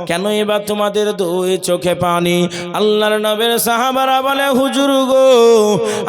কেন এবার তোমাদের দুই চোখে পানি? আল্লাহর নবীর সাহাবারা বলে, হুজুর গো,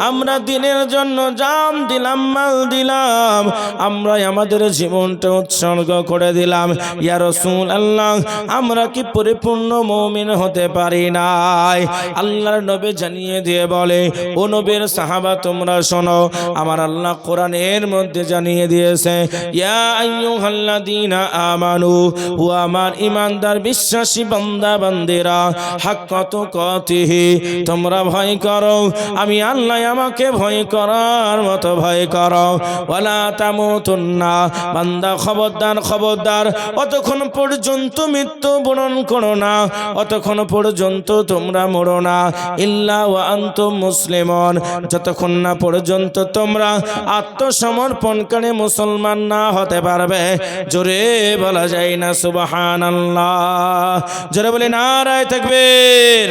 আমরা দিনের জন্য জান দিলাম, মাল দিলাম, আমরা আমাদের জীবনটা উৎসর্গ করে দিলাম। ইয়া রাসূলুল্লাহ, আমরা কি পরিপূর্ণ মুমিন হতে পারি নাই? আল্লাহর নবী জানিয়ে দিয়ে বলে, ও নবীর সাহাবা, তোমরা শোনো, আমার আল্লাহ কোরআনের মধ্যে জানিয়ে দিয়েছে, ইয়া আইয়ুহাল্লাযীনা আমানু, ও আমার ঈমানদার বিশ্বাসী বান্দা বান্দিরা, হাক্কা তুকাতিহি, তোমরা ভয় করো, আমি আল্লাহ আমাকে ভয় করার মতো ভয় করো। ওয়ালা তামুতুন্না, বান্দা খবরদার, খবরদার, অতক্ষণ পর্যন্ত মৃত্যু বরণ করো না, অতক্ষণ পর্যন্ত তোমরা মরো না, ইল্লা ওয়া আনতুম মুসলিমুন, যতক্ষণ না পর্যন্ত তোমরা আত্মসমর্পণকারী মুসলমান না হতে পারবে। জোরে বলা যায় না সুবহানাল্লাহ? জোরে বলে নারায়ে তাকবীর।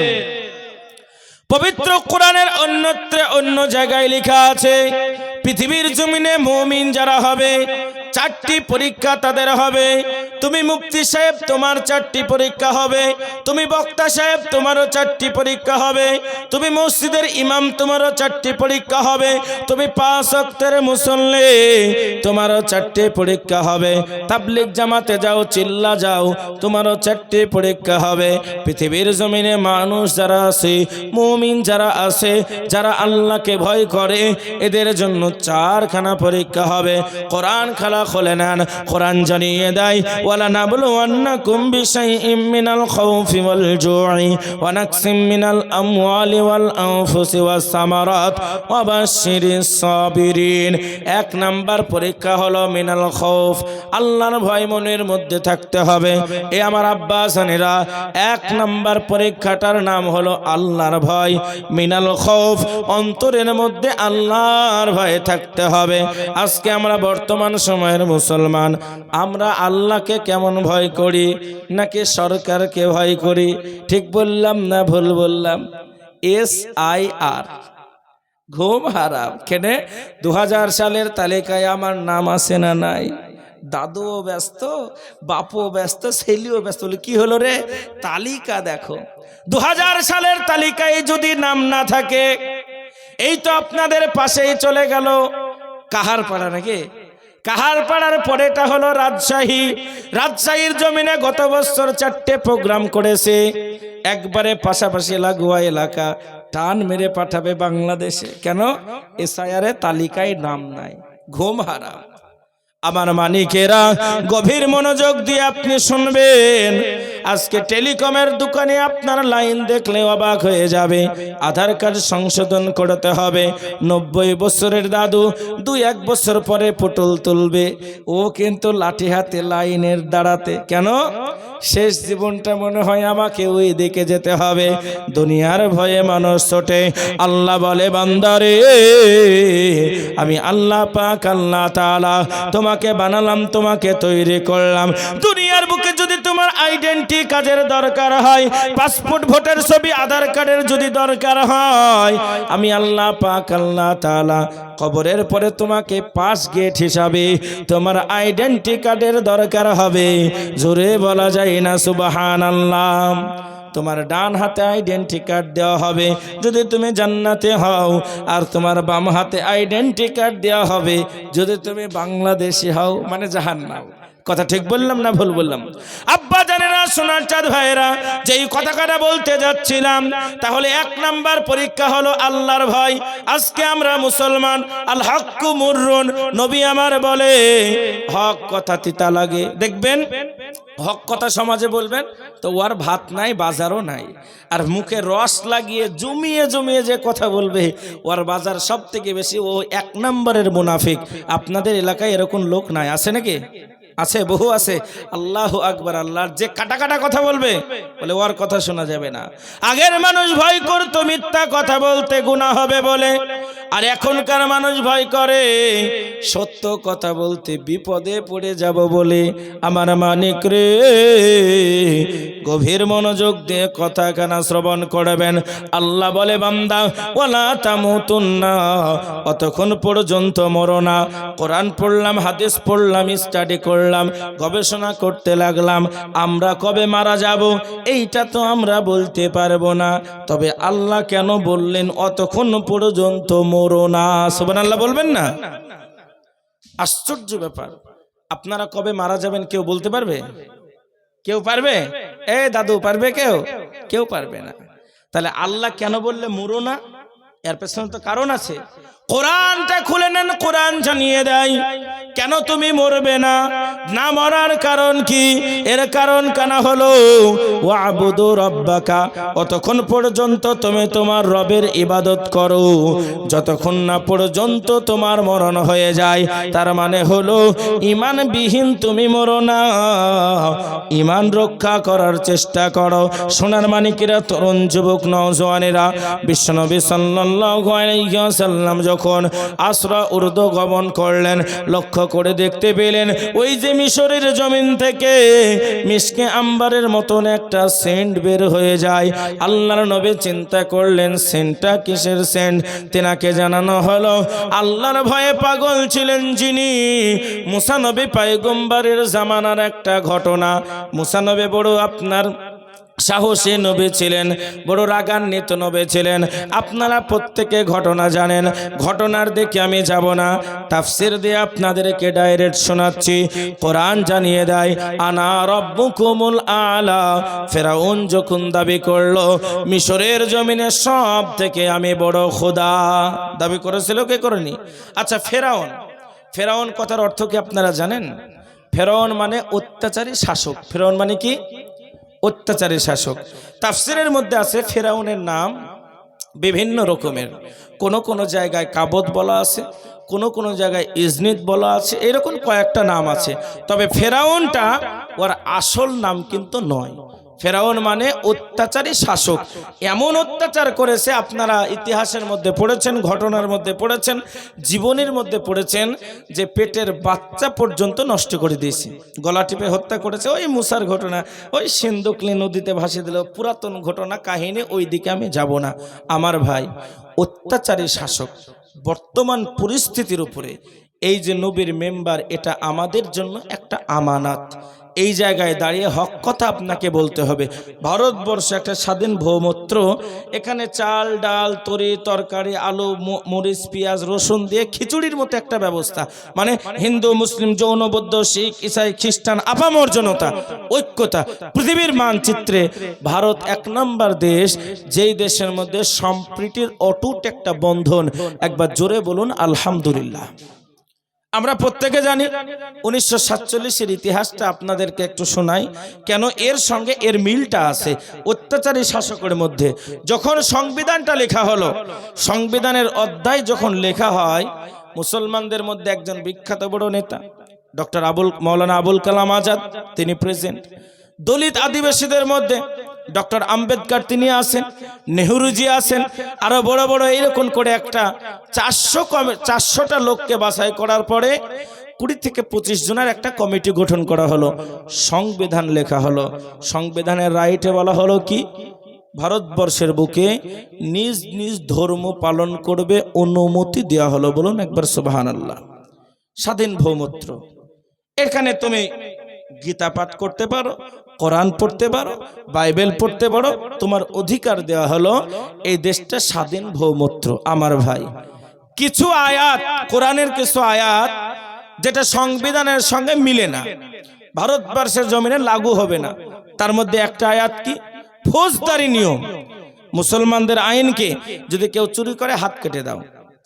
পবিত্র কোরআনের অন্যত্র অন্য জায়গায় লেখা আছে, পৃথিবীর জমিনে মুমিন যারা হবে, চারটি পরীক্ষা তাদের হবে। তুমি মুফতি সাহেব, তোমার চারটি পরীক্ষা হবে। তুমি বক্তা সাহেব, তোমারও চারটি পরীক্ষা হবে। তুমি মসজিদের ইমাম, তোমারও চারটি পরীক্ষা হবে। তুমি 5 ওয়াক্তের মুসল্লি, তোমারও চারটি পরীক্ষা হবে। তাবলীগ জামাতে যাও, চিল্লা যাও, তোমারও চারটি পরীক্ষা হবে। পৃথিবীর জমিনে মানুষ যারা আছে, মুমিন যারা আছে, যারা আল্লাহকে ভয় করে, এদের জন্য চারখানা পরীক্ষা হবে। কোরআন খালা খুলে নেন, কোরআন জানিয়ে দেয়, ওয়ালা নাবলুওয়ান্নাকুম বিশাইইম মিনাল খাউফি ওয়াল জুই ওয়া নাকসিম মিনাল আমওয়ালি ওয়াল আনফুসি ওয়াস সামারাত ওয়া বাশশিরিস সাবিরিন। 1 নাম্বার পরীক্ষা হলো মিনাল খাউফ, আল্লাহর ভয় মনের মধ্যে থাকতে হবে। এ আমার আব্বা জানেরা, 1 নাম্বার পরীক্ষাটার নাম হলো আল্লাহর ভয়। মিনাল খাউফ, অন্তরের মধ্যে আল্লাহর ভয় থাকতে হবে। আজকে আমরা বর্তমান সময়ের মুসলমান, আমরা আল্লাহকে কেমন ভয় করি, নাকি সরকারকে ভয় করি? ঠিক বললাম না ভুল বললাম? SIR, ঘুম হারাম। কেনে 2000 সালের তালিকায় আমার নাম আছে না নাই? দাদুও ব্যস্ত, বাপও ব্যস্ত, ছেলেও ব্যস্ত। কি হলো রে? তালিকা দেখো। 2000 সালের তালিকায় যদি নাম না থাকে, এই তো আপনাদের পাশেই চলে গেল কাহারপাড়া, নাকি? কাহারপাড়ার পরেটা হলো রাজশাহী। রাজশাহীর জমিনে গত বছর 4টে প্রোগ্রাম করেছে, একবারে পাশাপাশি লাগোয়া এলাকা, টান মেরে পাঠাবে বাংলাদেশে। কেন? SIR তালিকায় নাম নাই। ঘুম হারাম। আমার মানিকেরা, গভীর মনোযোগ দিয়ে আপনি শুনবেন। আজকে টেলিকমের দোকানে আপনার লাইন দেখলে অবাক হয়ে যাবে। আধার কার্ড সংশোধন করতে হবে। 90 বছরের দাদু 2-1 বছর পরে পুতুল তুলবে, ও কিন্তু লাঠি হাতে লাইনের দাঁড়াতে। কেন? শেষ জীবনটা মনে হয় আমাকে ওই দিকে যেতে হবে। দুনিয়ার ভয়ে মানুষ ছোটে। আল্লাহ বলে, বান্দারে, আমি আল্লাহ পাক আল্লাহ তাআলা তোমাকে বানালাম, তোমাকে তৈরি করলাম। দুনিয়ার বুকে যদি তোমার আইডেন্টি কার্ডের দরকার হয়, পাসপোর্ট, ভোটার ছবি, আধার কার্ডের যদি দরকার হয়, আমি আল্লাহ পাক আল্লাহ তাআলা কবরের পরে তোমাকে 5 গেট হিসাবে তোমার আইডেন্টি কার্ডের দরকার হবে। জোরে বলা যায় না সুবহানাল্লাহ? তোমার ডান হাতে আইডেন্টি কার্ড দেওয়া হবে যদি তুমি জান্নাতে হও, আর তোমার বাম হাতে আইডেন্টি কার্ড দেওয়া হবে যদি তুমি বাংলাদেশি হও, মানে জাহান্নাম। কথা ঠিক বললাম না ভুল বললাম? আব্বা জানেরা, সোনার চাঁদ ভাইয়েরা, যেই কথাটা বলতে যাচ্ছিলাম, তাহলে 1 নাম্বার পরীক্ষা হলো আল্লাহর ভয়। আজকে আমরা মুসলমান, আল হাক্কু মুররুন, নবী আমার বলে হক কথা তিতা লাগে। দেখবেন হক কথা সমাজে বলবেন তো ওর ভাত নাই, বাজারও নাই, আর মুখে রস লাগিয়ে জমিয়ে জমিয়ে যে কথা বলবে ওর বাজার সব থেকে বেশি। ও 1 নম্বরের মুনাফিক। আপনাদের এলাকায় এরকম লোক নাই? আছে নাকি? আছে, বহু আছে। আল্লাহু আকবার। আল্লাহর যে কাটা কাটা কথা বলবে, বলে ওর কথা শোনা যাবে না। আগের মানুষ ভয় করতো মিথ্যা কথা বলতে গুনাহ হবে বলে, আর এখনকার মানুষ ভয় করে সত্য কথা বলতে বিপদে পড়ে যাব বলে। আমার মানিক রে, গভীর মনোযোগ দিয়ে কথা কানা শ্রবণ করবেন। আল্লাহ বলে বান্দা ওয়ালা তামুতুন্না, অতক্ষণ পর্যন্ত মরো না। কোরআন পড়লাম, হাদিস পড়লাম, স্টাডি করলাম, গবেষণা করতে লাগলাম। আমরা কবে মারা যাব এইটা তো আমরা বলতে পারবো না, তবে আল্লাহ কেন বললেন অতক্ষণ পর্যন্ত মরো না? সুবহানাল্লাহ বলবেন না? আশ্চর্য ব্যাপার। আপনারা কবে মারা যাবেন কেউ বলতে পারবে? কেউ পারবে? দাদু পারবে? কেউ পারবে না। তাহলে আল্লাহ কেন বললে মরো না? এর পেছনে তো কারণ আছে। কোরআনটা খুলে নেন, কোরআন জানিয়ে দেয় কেন তুমি মরবে না। না মরার কারণ কি? এর কারণ কানা হলো ওয়াবুদু রাব্বাকা, অতক্ষণ পর্যন্ত তুমি তোমার রবের ইবাদত করো যতক্ষণ না পর্যন্ত তোমার মরণ হয়ে যায়। তার মানে হলো ঈমানবিহীন তুমি মরো না, ঈমান রক্ষা করার চেষ্টা করো। সোনার মানিকেরা, তরুণ যুবক নওজওয়ানেরা, বিশ্বনবী সাল্লাল্লাহু আলাইহি ওয়াসাল্লাম যখন আসরা উর্দু গমন করলেন, লক্ষ্য করে দেখতে পেলেন ওই যে মিশরের জমিন থেকে মিশকে আম্বারের মতন একটা সেন্ট বের হয়ে যায়। আল্লাহর নবী চিন্তা করলেন সেন্টটা কিসের সেন্ট? তেনাকে জানানো হলো আল্লাহর ভয়ে পাগল ছিলেন যিনি, মুসা নবী পয়গম্বরের জামানার একটা ঘটনা। মুসা নবী বড় আপনার সাহসী নবী ছিলেন, বড় রাগান্বিত নবী ছিলেন। আপনারা প্রত্যেকে ঘটনা জানেন, ঘটনার দিকে আমি যাব না, তাফসীর দিয়ে আপনাদেরকে ডাইরেক্ট শোনাচ্ছি। কোরআন জানিয়ে দেয় আনা রব্বুকুমুল আলা। ফেরাউন যখন দাবি করলো মিশরের জমিনে সব থেকে আমি বড় খোদা, দাবি করেছিল, কে করেনি? আচ্ছা, ফেরাউন কথার অর্থ কি আপনারা জানেন? ফেরাউন মানে অত্যাচারী শাসক। ফেরাউন মানে কি? অত্যাচারী শাসক। তাফসীরের মধ্যে আছে ফেরাউনের নাম বিভিন্ন রকমের, কোন জায়গায় কাবত বলা আছে, কোন জায়গায় ইজনিত বলা আছে, এরকম কয়েকটা নাম আছে। তবে ফেরাউনটা ওর আসল নাম কিন্তু নয়। ফেরাউন মানে অত্যাচারী শাসক। এমন অত্যাচার করেছে, আপনারা ইতিহাসের মধ্যে পড়েছেন, ঘটনার মধ্যে পড়েছেন, জীবনের মধ্যে পড়েছেন, যে পেটের বাচ্চা পর্যন্ত নষ্ট করে দিয়েছে, গলা টিপে হত্যা করেছে। ওই মুসার ঘটনা, ওই সিন্ধুকলি নদীতে ভাসিয়ে দিল, পুরাতন ঘটনা কাহিনী, ওই দিকে আমি যাব না। আমার ভাই, অত্যাচারী শাসক বর্তমান পরিস্থিতির উপরে এই যে নবীর মেম্বার, এটা আমাদের জন্য একটা আমানত। এই জায়গায় দাঁড়িয়ে হক কথা আপনাকে বলতে হবে। ভারতবর্ষ একটা স্বাধীন ভৌমত্র, এখানে চাল ডাল তরি তরকারি আলু মরিচ পেঁয়াজ রসুন দিয়ে খিচুড়ির মতো একটা ব্যবস্থা, মানে হিন্দু মুসলিম জৈন বৌদ্ধ শিখ ইসাই খ্রিস্টান আপামর জনতা ঐক্যতা। পৃথিবীর মানচিত্রে ভারত 1 নম্বর দেশ, যেই দেশের মধ্যে সম্প্রীতির অটুট একটা বন্ধন। একবার জোরে বলুন আলহামদুলিল্লাহ। আমরা প্রত্যেকে জানি 1947-এর ইতিহাসটা আপনাদেরকে একটু শোনাই, কেন এর সঙ্গে এর মিলটা আছে। অত্যাচারী শাসকের মধ্যে যখন সংবিধানটা লেখা হলো, সংবিধানের অধ্যায় যখন লেখা হয়, মুসলমানদের মধ্যে একজন বিখ্যাত বড় নেতা ডক্টর মৌলানা আবুল কালাম আজাদ, তিনি প্রেজেন্ট। দলিত আদিবাসীদের মধ্যে ডক্টর আম্বেদকর তিনি আছেন, নেহরুজি আছেন, আরো বড় বড় এইরকম করে একটা 400টা লোককে বাছাই করার পরে 20 থেকে 25 জনের একটা কমিটি গঠন করা হলো, সংবিধান লেখা হলো। সংবিধানের রাইটে বলা হলো কি? ভারতবর্ষের বুকে নিজ নিজ ধর্ম পালন করবে অনুমতি দেওয়া হলো। বলুন একবার সুবহানাল্লাহ। স্বাধীন ভৌমত্র, এখানে তুমি গীতা পাঠ করতে পারো, কোরআন পড়তে পারো, বাইবেল পড়তে পারো, তোমার অধিকার দেওয়া হলো। এই দেশটা স্বাধীন ভৌমত্র। আমার ভাই, কিছু আয়াত, কোরআনের কিছু আয়াত যেটা সংবিধানের সঙ্গে মিলে না, ভারতবর্ষের জমিনে লাগু হবে না। তার মধ্যে একটা আয়াত কি? ফৌজদারি নিয়ম। মুসলমানদের আইনকে যদি কেউ চুরি করে হাত কেটে দাও,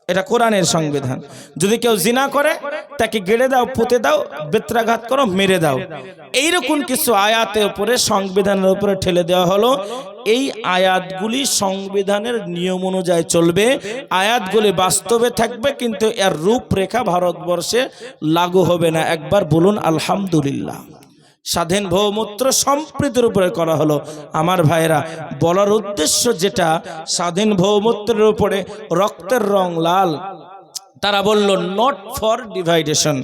এটা কোরআনের সংবিধান। যদি কেউ জিনা করে তাকে গেড়ে দাও, পুঁতে দাও, বেত্রাঘাত করো, মেরে দাও। এইরকম কিছু আয়াতের উপরে, সংবিধানের উপরে ঠেলে দেওয়া হলো। এই আয়াতগুলি সংবিধানের নিয়ম অনুযায়ী চলবে, আয়াতগুলি বাস্তবে থাকবে, কিন্তু এর রূপরেখা ভারতবর্ষে লাগু হবে না। একবার বলুন আলহামদুলিল্লাহ। স্বাধীন ভৌমত্র সম্প্রীতির উপরে করা হলো। আমার ভাইরা, বলার উদ্দেশ্য যেটা, স্বাধীন ভৌমত্রের উপরে রক্তের রং লাল। তারা বলল নট ফর ডিভাইডেশন।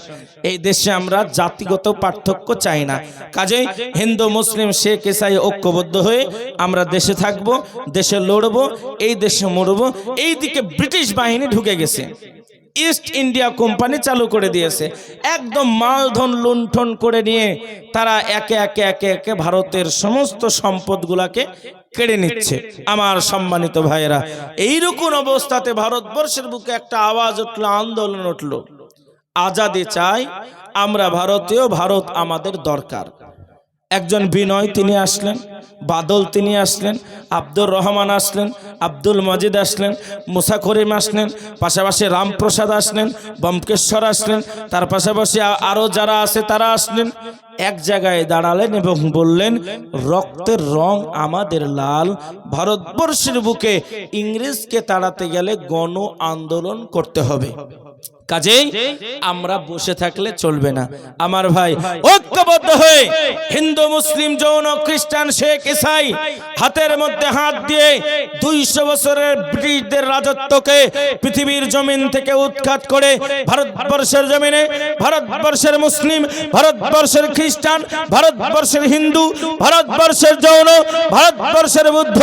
এই দেশে আমরা জাতিগত পার্থক্য চাই না। কাজেই হিন্দু মুসলিম শিখ ইসাই ঐক্যবদ্ধ হয়ে আমরা দেশে থাকব, দেশে লড়ব, এই দেশে মরব। এই দিকে ব্রিটিশ বাহিনী ঢুকে গেছে, ইস্ট ইন্ডিয়া কোম্পানি চালু করে দিয়েছে। একদম মালধন লুণ্ঠন করে নিয়ে তারা একে একে একে একে ভারতের সমস্ত সম্পদগুলাকে কেড়ে নিচ্ছে। আমার সম্মানিত ভাইয়েরা, এইরকম অবস্থাতে ভারতবর্ষের বুকে একটা আওয়াজ উঠলো, আন্দোলন উঠলো, আজাদি চাই আমরা ভারতীয়, ভারত আমাদের দরকার। একজন বিনয় তিনি আসলেন, বাদল তিনি আসলেন, আব্দুর রহমান আসলেন, আব্দুল মজিদ আসলেন, মুসা করিম আসলেন, পাশাপাশি রামপ্রসাদ আসলেন, বমকেশ্বর আসলেন, তার পাশাপাশি আরো যারা আছে তারা আসলেন। এক জায়গায় দাঁড়ালেন এবং বললেন, রক্তের রং আমাদের লাল, ভারতবর্ষের বুকে ইংরেজকে তাড়াতে গেলে গণ আন্দোলন করতে হবে। কাজেই আমরা বসে থাকলে চলবে না। আমার ভাই, ঐক্যবদ্ধ হয়ে হিন্দু মুসলিম জৈন খ্রিস্টান শেখ ইসাই হাতের মধ্যে হাত দিয়ে 200 বছরের ব্রিটিশদের রাজত্বকে পৃথিবীর জমিন থেকে উৎখাত করে ভারতবর্ষের জমিনে ভারতবর্ষের মুসলিম, ভারতবর্ষের খ্রিস্টান, ভারতবর্ষের হিন্দু, ভারতবর্ষের জৈন, ভারতবর্ষের বুদ্ধ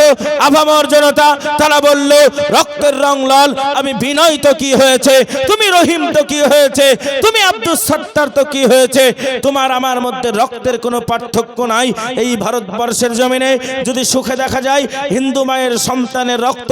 আভামর জনতা, তারা বলল রক্তের রং লাল। আমি বিনয় তো কি হয়েছে, তুমি রহিম তো কি হয়েছে, তুমি আব্দুল সত্তার তো কি হয়েছে, তোমার আমার মধ্যে রক্তের কোনো পার্থক্য নাই। এই ভারতবর্ষের জমিনে যদি সুখে দেখা যায়, হিন্দু মায়ের সন্তানের রক্ত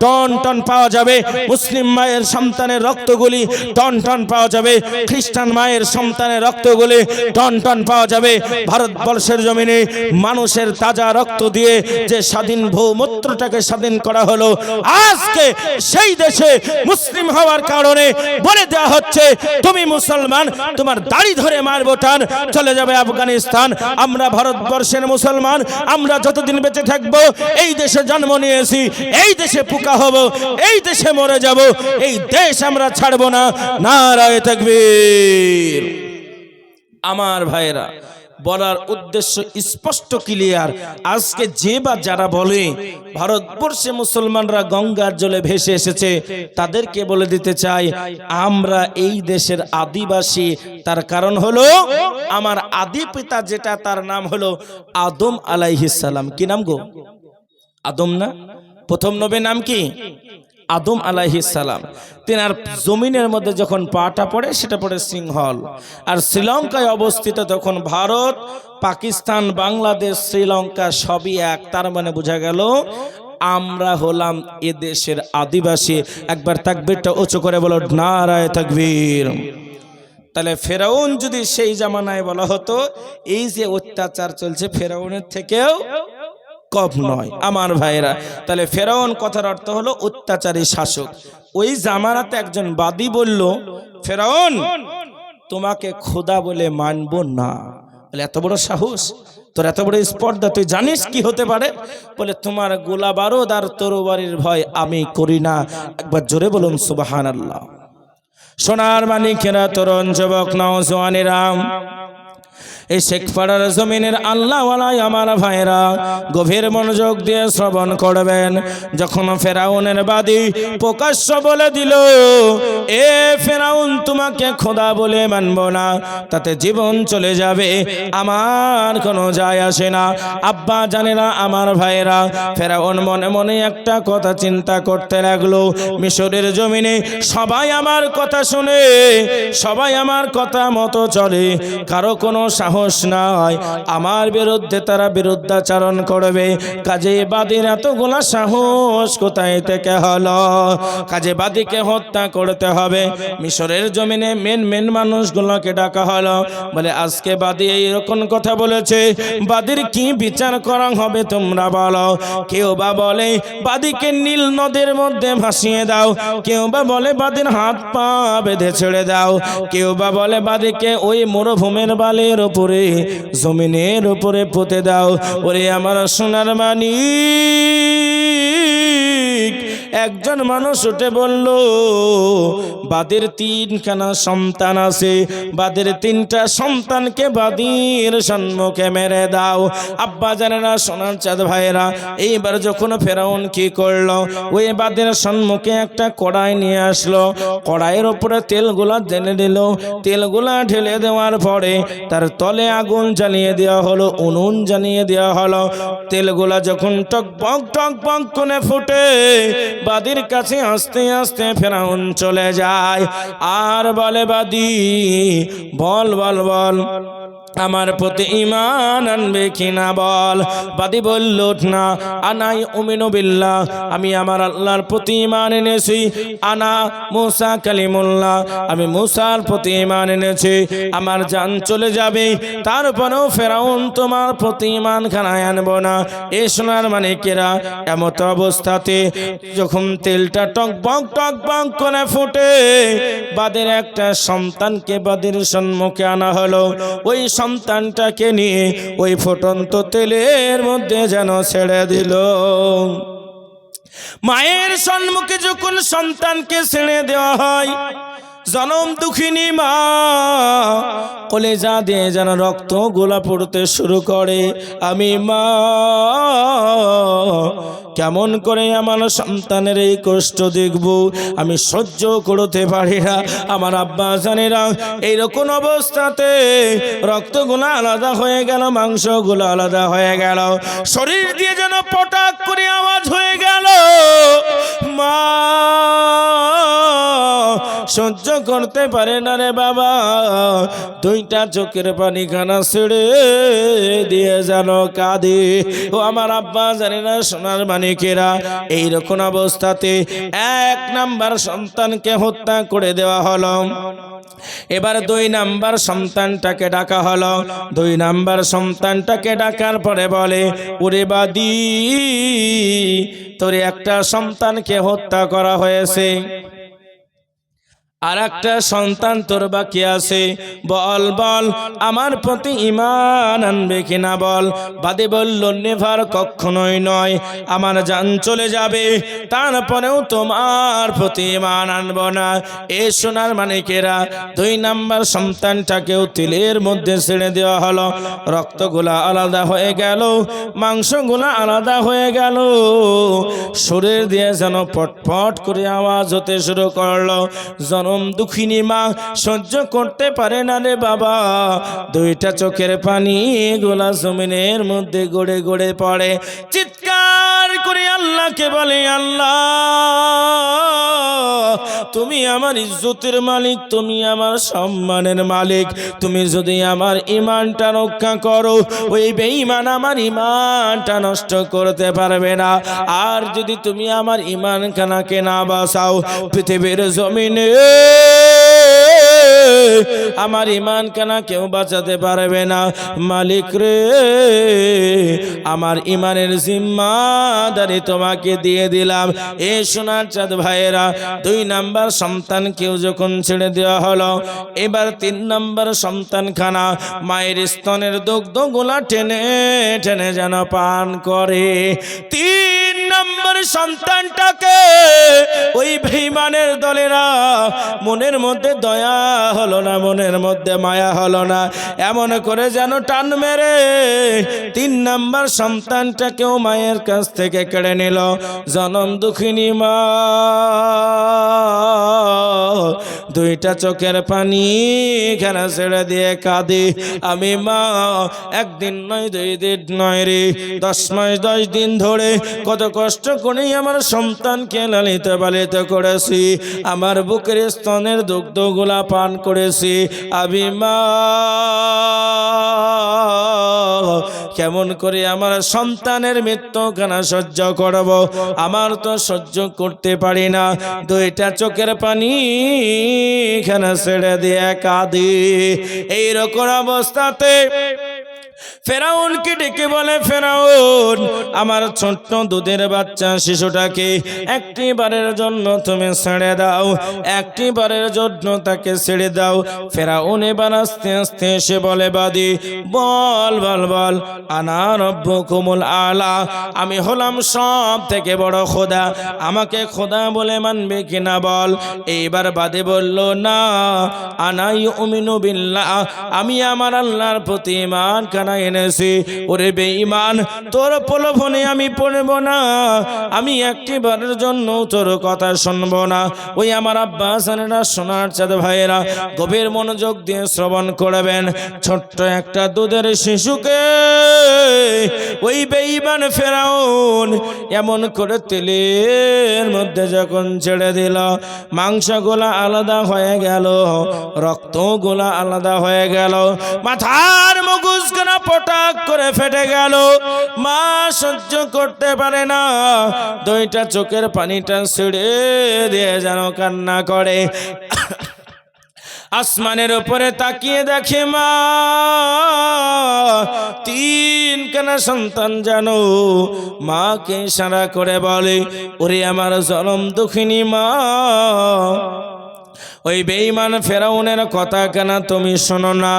টন টন পাওয়া যাবে, মুসলিম মায়ের সন্তানের রক্তগুলি টন টন পাওয়া যাবে, খ্রিস্টান মায়ের সন্তানের রক্তগুলি টন টন পাওয়া যাবে। ভারতবর্ষের জমিনে মানুষের তাজা রক্ত দিয়ে যে স্বাধীন ভৌমত্রটাকে স্বাধীন করা হলো, আজকে সেই দেশে মুসলিম হওয়ার কারণে বলে দেওয়া হচ্ছে, তুমি মুসলমান, তোমার দাড়ি ধরে মারবো টান, চলে যাবে আফগানিস্তান। আমরা ভারতবর্ষের মুসলমান, আমরা যতদিন বেঁচে থাকবো এই দেশে জন্ম নিয়েছি, এই দেশে পোকা হব, এই দেশে মরে যাব, এই দেশ আমরা ছাড়বো না। নারায়ে তাকবীর। আমার ভাইরা, বলার উদ্দেশ্য স্পষ্ট ক্লিয়ার। আজকে যে বা যারা বলে ভারতবর্ষে মুসলমানরা গঙ্গার জলে ভেসে এসেছে, তাদেরকে বলে দিতে চাই, আমরা এই দেশের আদিবাসী। তার কারণ হলো আমার আদি পিতা যেটা, তার নাম হলো আদম আলাইহিস সালাম। কি নাম গো? আদম না? প্রথম নবীর নাম কি? আদম আলাইহিস সালাম। তেনার জমিনের মধ্যে যখন পাটা পড়ে, সেটা পড়ে সিংহল। আর শ্রীলঙ্কায় অবস্থিত তখন ভারত, পাকিস্তান, বাংলাদেশ, শ্রীলঙ্কা সবই এক। তার মানে বোঝা গেল আমরা হলাম এ দেশের আদিবাসী। একবার তাকবীরটা উঁচু করে বলো, নারায়ে তাকবীর। তাহলে ফেরাউন যদি সেই জামানায় বলা হতো, এই যে অত্যাচার চলছে ফেরাউনের থেকেও কম নয়। আমার ভাইরা, তাহলে ফেরাউন কথার অর্থ হলো অত্যাচারী শাসক। ওই জামানাতে একজন বাদী বলল, ফেরাউন তোমাকে খোদা বলে মানব না। বলে এত বড় সাহস তোর, এত বড় স্পর্ধা, তুই জানিস কি হতে পারে? বলে তোমার গোলা বারুদ আর তরবারির ভয় আমি করি না। একবার জোরে বলুন সুবহানাল্লাহ। সোনার মানিকেরা, তরুণ যুবক নওজওয়ানেরা, এই শেখপাড়ার জমিনের আল্লাহওয়ালা আমার ভাইরা গভীর মনোযোগ দিয়ে শ্রবণ করবেন। যখন ফেরাউনের বাদী প্রকাশ্য বলে দিল, এ ফেরাউন তোমাকে খোদা বলে মানব না, তাতে জীবন চলে যাবে, আমার কোনো যায় আসে না। আব্বা জানে না আমার ভাইরা, ফেরাউন মনে মনে একটা কথা চিন্তা করতে লাগলো, মিশরের জমিনে সবাই আমার কথা শুনে, সবাই আমার কথা মতো চলে, কারো কোনো সাহস সাহস নাই, আমার বিরুদ্ধে তারা বিরুদ্ধাচরণ করবে। কাজে বাদীর এতগুলা সাহস কোথায় থেকে হলো? কাজে বাদীকে হত্যা করতে হবে। মিশরের জমিনে মেন মানুষগুলোকে ডাকা হলো, বলে আজকে বাদী এইরকম কথা বলেছে, বাদীর কি বিচার করা হবে তোমরা বলো। কেউ বা বলে বাদীকে নীল নদের মধ্যে ভাসিয়ে দাও, কেউ বা বলে বাদীর হাত পা বেঁধে ছেড়ে দাও, কেউ বা বলে বাদীকে ওই মরুভূমির বালির উপরে জমিনের উপরে পুঁতে দাও। ওরে আমার সোনার মানিক, একজন মানুষ উঠে বলল, বাদীর 3খানা সন্তান আছে, বাদীর 3টা সন্তানকে বাদীর সম্মুখে মেরে দাও। আব্বা জানেরা, সোনার চাঁদ ভাইরা, এইবার যখন ফেরাউন কি করলো, ওই বাদীর সম্মুখে একটা কড়াই নিয়ে আসলো, কড়াইয়ের উপরে তেলগুলা ঢেলে দিল, তেলগুলা ঢেলে দেওয়ার পরে তার তলে আগুন জ্বালিয়ে দেওয়া হলো, উনুন জ্বালিয়ে দেওয়া হলো। তেলগুলা যখন টকবক টকবক করে ফুটে বাদীর কাছে আস্তে আস্তে ফেরাউন চলে যায় আর বলে, বাদী বল বল বল, আমার প্রতি ঈমান আনবে কিনা বল। বাদী বলল, না, আনাই উমিনু বিল্লাহ, আমি আমার আল্লাহর প্রতি ঈমান এনেছি। আনা মুসা কালিমুল্লাহ, আমি মুসার প্রতি ঈমান এনেছি। আমার জান চলে যাবে, তারপরেও ফেরাউন তোমার প্রতি ঈমান খানায় আনবো না। এ সোনার মানিকেরা, এমত অবস্থাতে যখন তেলটা টকবক টকবক করে ফুটে বাদীর একটা সন্তানকে বাদীর সম্মুখে আনা হলো। ওই সন্তানটাকে নিয়ে ওই ফুটন্ত তেলের মধ্যে যেন ছেড়ে দিল। মায়ের সম্মুখে যখন সন্তানকে ছেড়ে দেওয়া হয়, জনম দুঃখিনী মা কলেজা দিয়ে যেন রক্ত গোলা পড়তে শুরু করে। আমি মা কেমন করে আমার সন্তানের এই কষ্ট দেখব, আমি সহ্য করতে পারি না। আমার আব্বা জানেরা, এইরকম অবস্থাতে রক্তগুলা আলাদা হয়ে গেল, মাংসগুলো আলাদা হয়ে গেল, শরীর দিয়ে যেন পটাক করে আওয়াজ হয়ে গেল, মা সহ্য করতে পারে না রে বাবা, 2টা চোখের পানি খানা ছেড়ে দিয়ে যেন কাঁদে। ও আমার আব্বা জানে না, সোনার মানিকেরা, এইরকম অবস্থাতে 1 নাম্বার সন্তানকে হত্যা করে দেওয়া হলো। এবার 2 নাম্বার সন্তানটাকে ডাকা হলো। 2 নাম্বার সন্তানটাকে ডাকার পরে বলে, ওরে বাদী, তোর একটা সন্তানকে হত্যা করা হয়েছে, আর একটা সন্তান তোর বাকি আছে, বল বল, আমার প্রতি ঈমান আনবে কিনা বল। বাদী বলল, নেভার, কখনোই নয়, আমার জান চলে যাবে, তারপরেও তোমার প্রতি ঈমান আনবো না। এ সোনার মানিকেরা, 2 নাম্বার সন্তানটাকেও তেলের মধ্যে ছেড়ে দেওয়া হলো। রক্তগুলা আলাদা হয়ে গেল, মাংসগুলা আলাদা হয়ে গেল, শরীর দিয়ে যেন পটপট করে আওয়াজ হতে শুরু করলো। দুঃখিনী মা সহ্য করতে পারে না রে বাবা, 2টা চোখের পানি গোলা জমিনের মধ্যে গড়ে গড়ে পড়ে। চিৎকার করে আল্লাহকে বলে, আল্লাহ তুমি আমার ইজ্জতের মালিক, তুমি আমার সম্মানের মালিক, তুমি যদি আমার ঈমানটা রক্ষা করো, ওই বেঈমান আমার ঈমানটা নষ্ট করতে পারবে না। আর যদি তুমি আমার ঈমান খানাকে না বাঁচাও, পৃথিবীর জমিনে আমার ঈমান খানা কেউ বাঁচাতে পারবে না। মালিক রে, আমার ঈমানের জিম্মাদারি তোমাকে দিয়ে দিলাম। এ সোনার চাঁদ ভাইয়েরা, 2 নাম্বার সন্তান কেউ যখন ছেড়ে দেওয়া হলো, এবার 3 নাম্বার সন্তান খানা মায়ের স্তনের দুগ্ধ গোলা টেনে টেনে যেন পান করে। 3 নাম্বার সন্তানটাকে ওই বেঈমানের দলেরা মনের মধ্যে দয়া হলো না, মনের মধ্যে মায়া হলো না, এমন করে যেন টান মেরে 3 নাম্বার সন্তানটাকেও মায়ের কাছ থেকে কেড়ে নিল। জনম দুঃখিনী মা দুইটা চোখের পানি খেলা ছেড়ে দিয়ে কাঁদে। আমি মা একদিন নয়, 2 দিন নয় রে, 10 মাস 10 দিন ধরে কত কষ্ট করে আমার সন্তানকে লালিত পালিত করেছি, আমার বুকের স্তনের দুগ্ধগুলা পান করেছি। আমি মা কেমন করে আমার সন্তানের মৃত্যু কেনা সহ্য করব? আমার তো সহ্য করতে পারি না। দুইটা চোখের পানি কেনা ছেড়ে দিয়ে কাঁদি। এইরকম অবস্থাতে ফেরাউনকে ডেকে বলে, ফেরাউন, আমার ছোট্ট দুধের বাচ্চা শিশুটাকে একটিবারের জন্য তুমি ছেড়ে দাও, একটিবারের জন্য তাকে ছেড়ে দাও। ফেরাউন এবার আস্তে আস্তে এসে বলে, বাদি বল বল বল, আনা রব্বুকুমুল আলা, আমি হলাম সব থেকে বড় খোদা, আমাকে খোদা বলে মানবে কিনা বল। এইবার বাদে বলল, না, আনা ইউমিনু বিল্লাহ, আমি আমার আল্লাহর প্রতি ঈমান কানা এনেছি। ওরে বেঈমান, তোর প্রলোভনে আমি পড়ব না, আমি একটিবারের জন্য তোর কথা শুনব না। ওই আমার আব্বা হাসানেরা, সোনার চাঁদ ভাইয়েরা, গভীর মনোযোগ দিয়ে শ্রবণ করবেন। ছোট্ট একটা দুধের শিশুকে ওই বেঈমান ফেরাউন এমন করে তেলের মধ্যে যখন ছেড়ে দিল, মাংসগুলা আলাদা হয়ে গেল, রক্তগুলা আলাদা হয়ে গেল, মাথার মগজখানা পটাক করে ফেটে গেল। মা সহ্য করতে পারে না, দুইটা চোখের পানিটা ছেড়ে দিয়ে যেন কান্না করে। আসমানের উপরে তাকিয়ে দেখে মা 3 খানা সন্তান, জানো মাকে ইশারা করে বলে, ওরে আমার জনম দুঃখিনী মা, ওই বেঈমান ফেরাউনের কথা কেন তুমি শোনো না?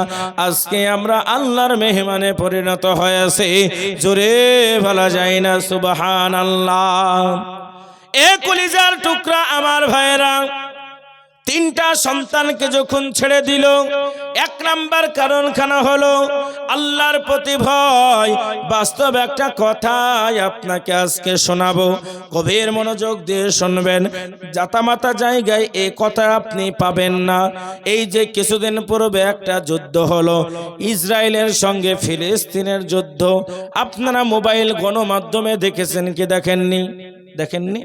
আজকে আমরা আল্লাহর মেহমানে পরিণত হয়েছে, জোরে বলা যায় না সুবহানাল্লাহ। এ কলিজার টুকরা আমার ভাইরা, 3টা সন্তানকে যখন ছেড়ে দিল, 1 নাম্বার কারণখানা হলো আল্লাহর প্রতি ভয়। বাস্তব একটা কথা আপনাকে আজকে শোনাবো, গভীর মনোযোগ দিয়ে শুনবেন। জাতামাতা জায়গায় এই কথা আপনি পাবেন না। এই যে কিছুদিন পূর্বে একটা যুদ্ধ হলো, ইসরায়েলের সঙ্গে ফিলিস্তিনের যুদ্ধ, আপনারা মোবাইল গণমাধ্যমে দেখেছেন কি দেখেননি? দেখেননি?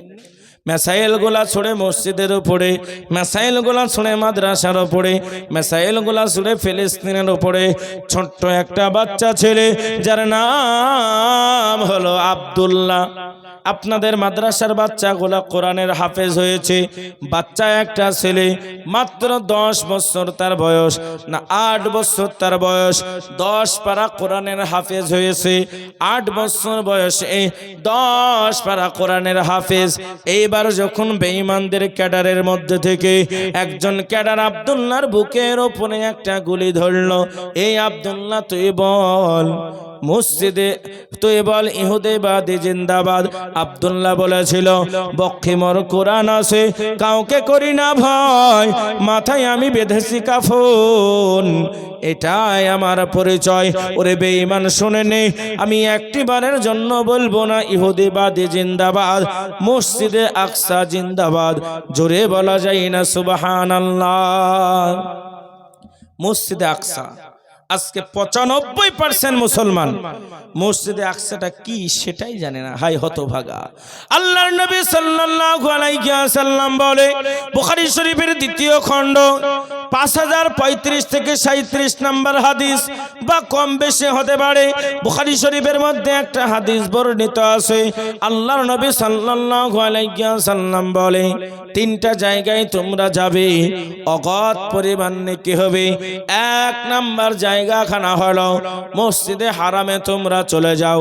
মিসাইল গুলা ছুড়ে মসজিদের উপরে, মিসাইল গুলা ছুড়ে মাদ্রাসার উপরে, মিসাইল গুলা ছুড়ে ফিলিস্তিনের উপরে। ছোট্ট একটা বাচ্চা ছেলে যার নাম হলো আব্দুল্লাহ। আপনাদের মাদ্রাসার বাচ্চাগুলা কোরআনের হাফেজ হয়েছে। বাচ্চা একটা ছেলে, মাত্র 10 বছর তার বয়স, না 8 বছর তার বয়স, 10 পারা কোরআনের হাফেজ হয়েছে। 8 বছর বয়সে 10 পারা কোরআনের হাফেজ। এইবার যখন বেঈমানদের ক্যাডারের মধ্যে থেকে একজন ক্যাডার আব্দুল্লাহর বুকের ওপরে একটা গুলি ধরলো, এই আব্দুল্লাহ তুই বল মসজিদে, তুই বল ইহুদিবাদী জিন্দাবাদ। আব্দুল্লাহ বলেছিল, বক্ষে মোর কোরআন আছে, কাউকে করি না ভয়, মাথায় আমি বেঁধেছি কাফন, এটাই আমার পরিচয়। ওরে বেঈমান শুনে নে, আমি একটিবারের জন্য বলবো না ইহুদিবাদী জিন্দাবাদ, মসজিদে আকসা জিন্দাবাদ, জোরে বলা যায় না সুবহানাল্লাহ। মসজিদে আকসা, আজকে 95% মুসলমান মসজিদে আকসাটা কি সেটাই জানে না। হায় হতভাগা। আল্লাহর নবী সাল্লাল্লাহু আলাইহি ওয়াসাল্লাম বলে, বুখারী শরীফের 2য় খণ্ড 5035 থেকে 37 নম্বর হাদিস, বা কম বেশি হতে পারে। বুখারী শরীফের মধ্যে একটা হাদিস বর্ণিত আছে। আল্লাহর নবী সাল্লাল্লাহু আলাইহি ওয়াসাল্লাম বলে, 3টা জায়গায় তোমরা যাবে, অগাধ পরিমাণ নেকি হবে। 1 নাম্বার জায়গা খানা হলো মসজিদে হারামে তোমরা চলে যাও,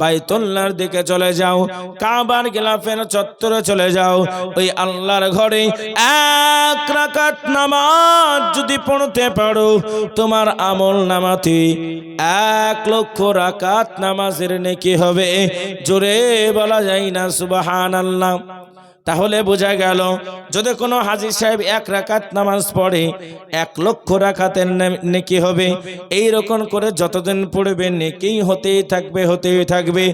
বাইতুল্লাহর দিকে চলে যাও, কাবার গিলাফের চত্বরে চলে যাও। ওই আল্লাহর ঘরে 1 রাকাত নামাজ যদি পড়তে পারো, তোমার আমল নামাতে 1 লক্ষ রাকাত নামাজের নেকি হবে। জোরে বলা যায় না সুবহানাল্লাহ। তাহলে বোঝা গেল যদি কোনো হাজী সাহেব 1 রাকাত নামাজ পড়ে 1 লক্ষ রাকাতের নেকি হবে। এই রকম করে যতদিন পড়বে নেকি হতেই থাকবে।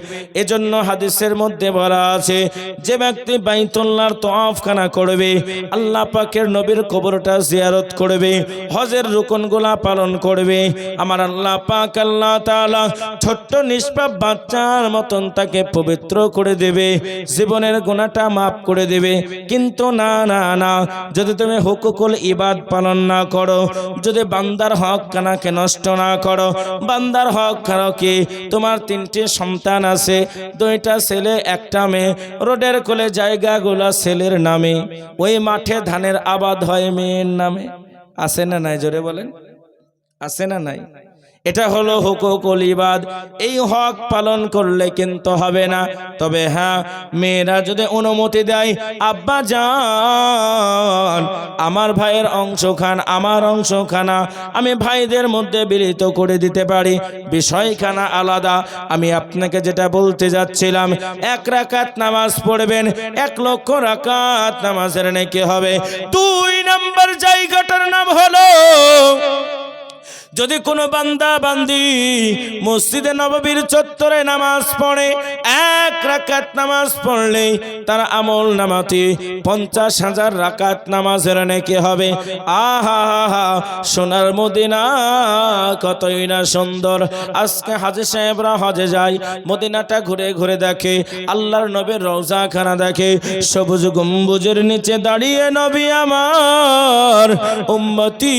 এজন্য হাদিসের মধ্যে বলা আছে যে ব্যক্তি বাইতুল্লাহর তওয়াফখানা করবে, আল্লাহ পাকের নবীর কবরটা জিয়ারত করবে, হজের রুকনগুলা পালন করবে, আমার আল্লাহ পাক আল্লাহ তাআলা ছোট্ট নিষ্পাপ বাচ্চার মতন তাকে পবিত্র করে দেবে, জীবনের গুনাহটা মাফ করে দেবে। কিন্তু না, যদি তুমি হুকুকুল ইবাদ পালন না করো, যদি বান্দার হক খানাকে নষ্ট না করো, বান্দার হক খানাকে, তোমার 3টি সন্তান আছে, 2টা ছেলে 1টা মেয়ে, রোডের কোলে জায়গাগুলা ছেলের নামে, ওই মাঠে ধানের আবাদ হয় মেয়ের নামে, আছে না নাই? জোরে বলেন, আছে না নাই? এটা হলো হুকুকুল ইবাদ। এই হক পালন করলে কিন্তু হবে না। তবে হ্যাঁ, মেয়েরা যদি অনুমতি দেয়, আব্বা জান আমার ভাইয়ের অংশ খান, আমার অংশ খানা আমি ভাইদের মধ্যে বিলিত করে দিতে পারি, বিষয়খানা আলাদা। আমি আপনাকে যেটা বলতে যাচ্ছিলাম, 1 রাকাত নামাজ পড়বেন, 1 লক্ষ রাকাত নামাজের নেকি হবে। 2 নম্বর জায়গাটার নাম হলো, যদি কোনো বান্দা বান্দি মসজিদে নববীর চত্বরে নামাজ পড়ে, 1 রাকাত নামাজ পড়লে তার আমল নামাতে 50,000 রাকাত নামাজের নেকি হবে। আহা সোনার মদিনা কতই না সুন্দর। আজকে হাজী সাহেবরা হজে যায়, মদিনাটা ঘুরে ঘুরে দেখে, আল্লাহর নবীর রওজা খানা দেখে, সবুজ গম্বুজের নিচে দাঁড়িয়ে নবী আমার উম্মতি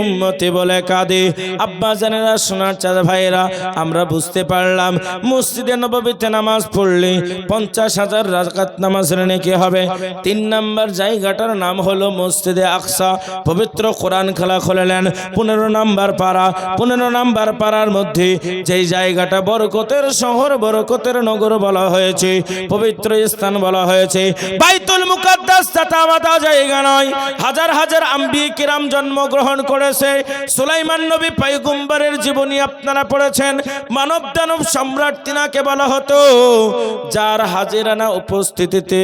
উম্মতি বলে কাঁদে। আব্বা জানেরা, সোনার চাঁদ ভাইয়েরা, আমরা বুঝতে পারলাম মসজিদে নববীতে নামাজ পড়লে 50,000 রাকাত নামাজের নেকি হবে। 3 নম্বর জায়গাটার নাম হলো মসজিদে আকসা। পবিত্র কোরআন খেলা খুলেলেন 15 নম্বর পারা। 15 নম্বর পারার মধ্যে যেই জায়গাটা বরকতের শহর, বরকতের নগর বলা হয়েছে, পবিত্র স্থান বলা হয়েছে, বাইতুল মুকাদ্দাস তাতামাতা জায়গা নয়। হাজার হাজার আম্বিয়া কিরাম জন্মগ্রহণ করেছে। সুলাইমান নবী পয়গম্বরের জীবনী আপনারা পড়েছেন। মানব দানব সম্রাট তিনাকে বলা হতো, যার হাজিরানা উপস্থিতিতে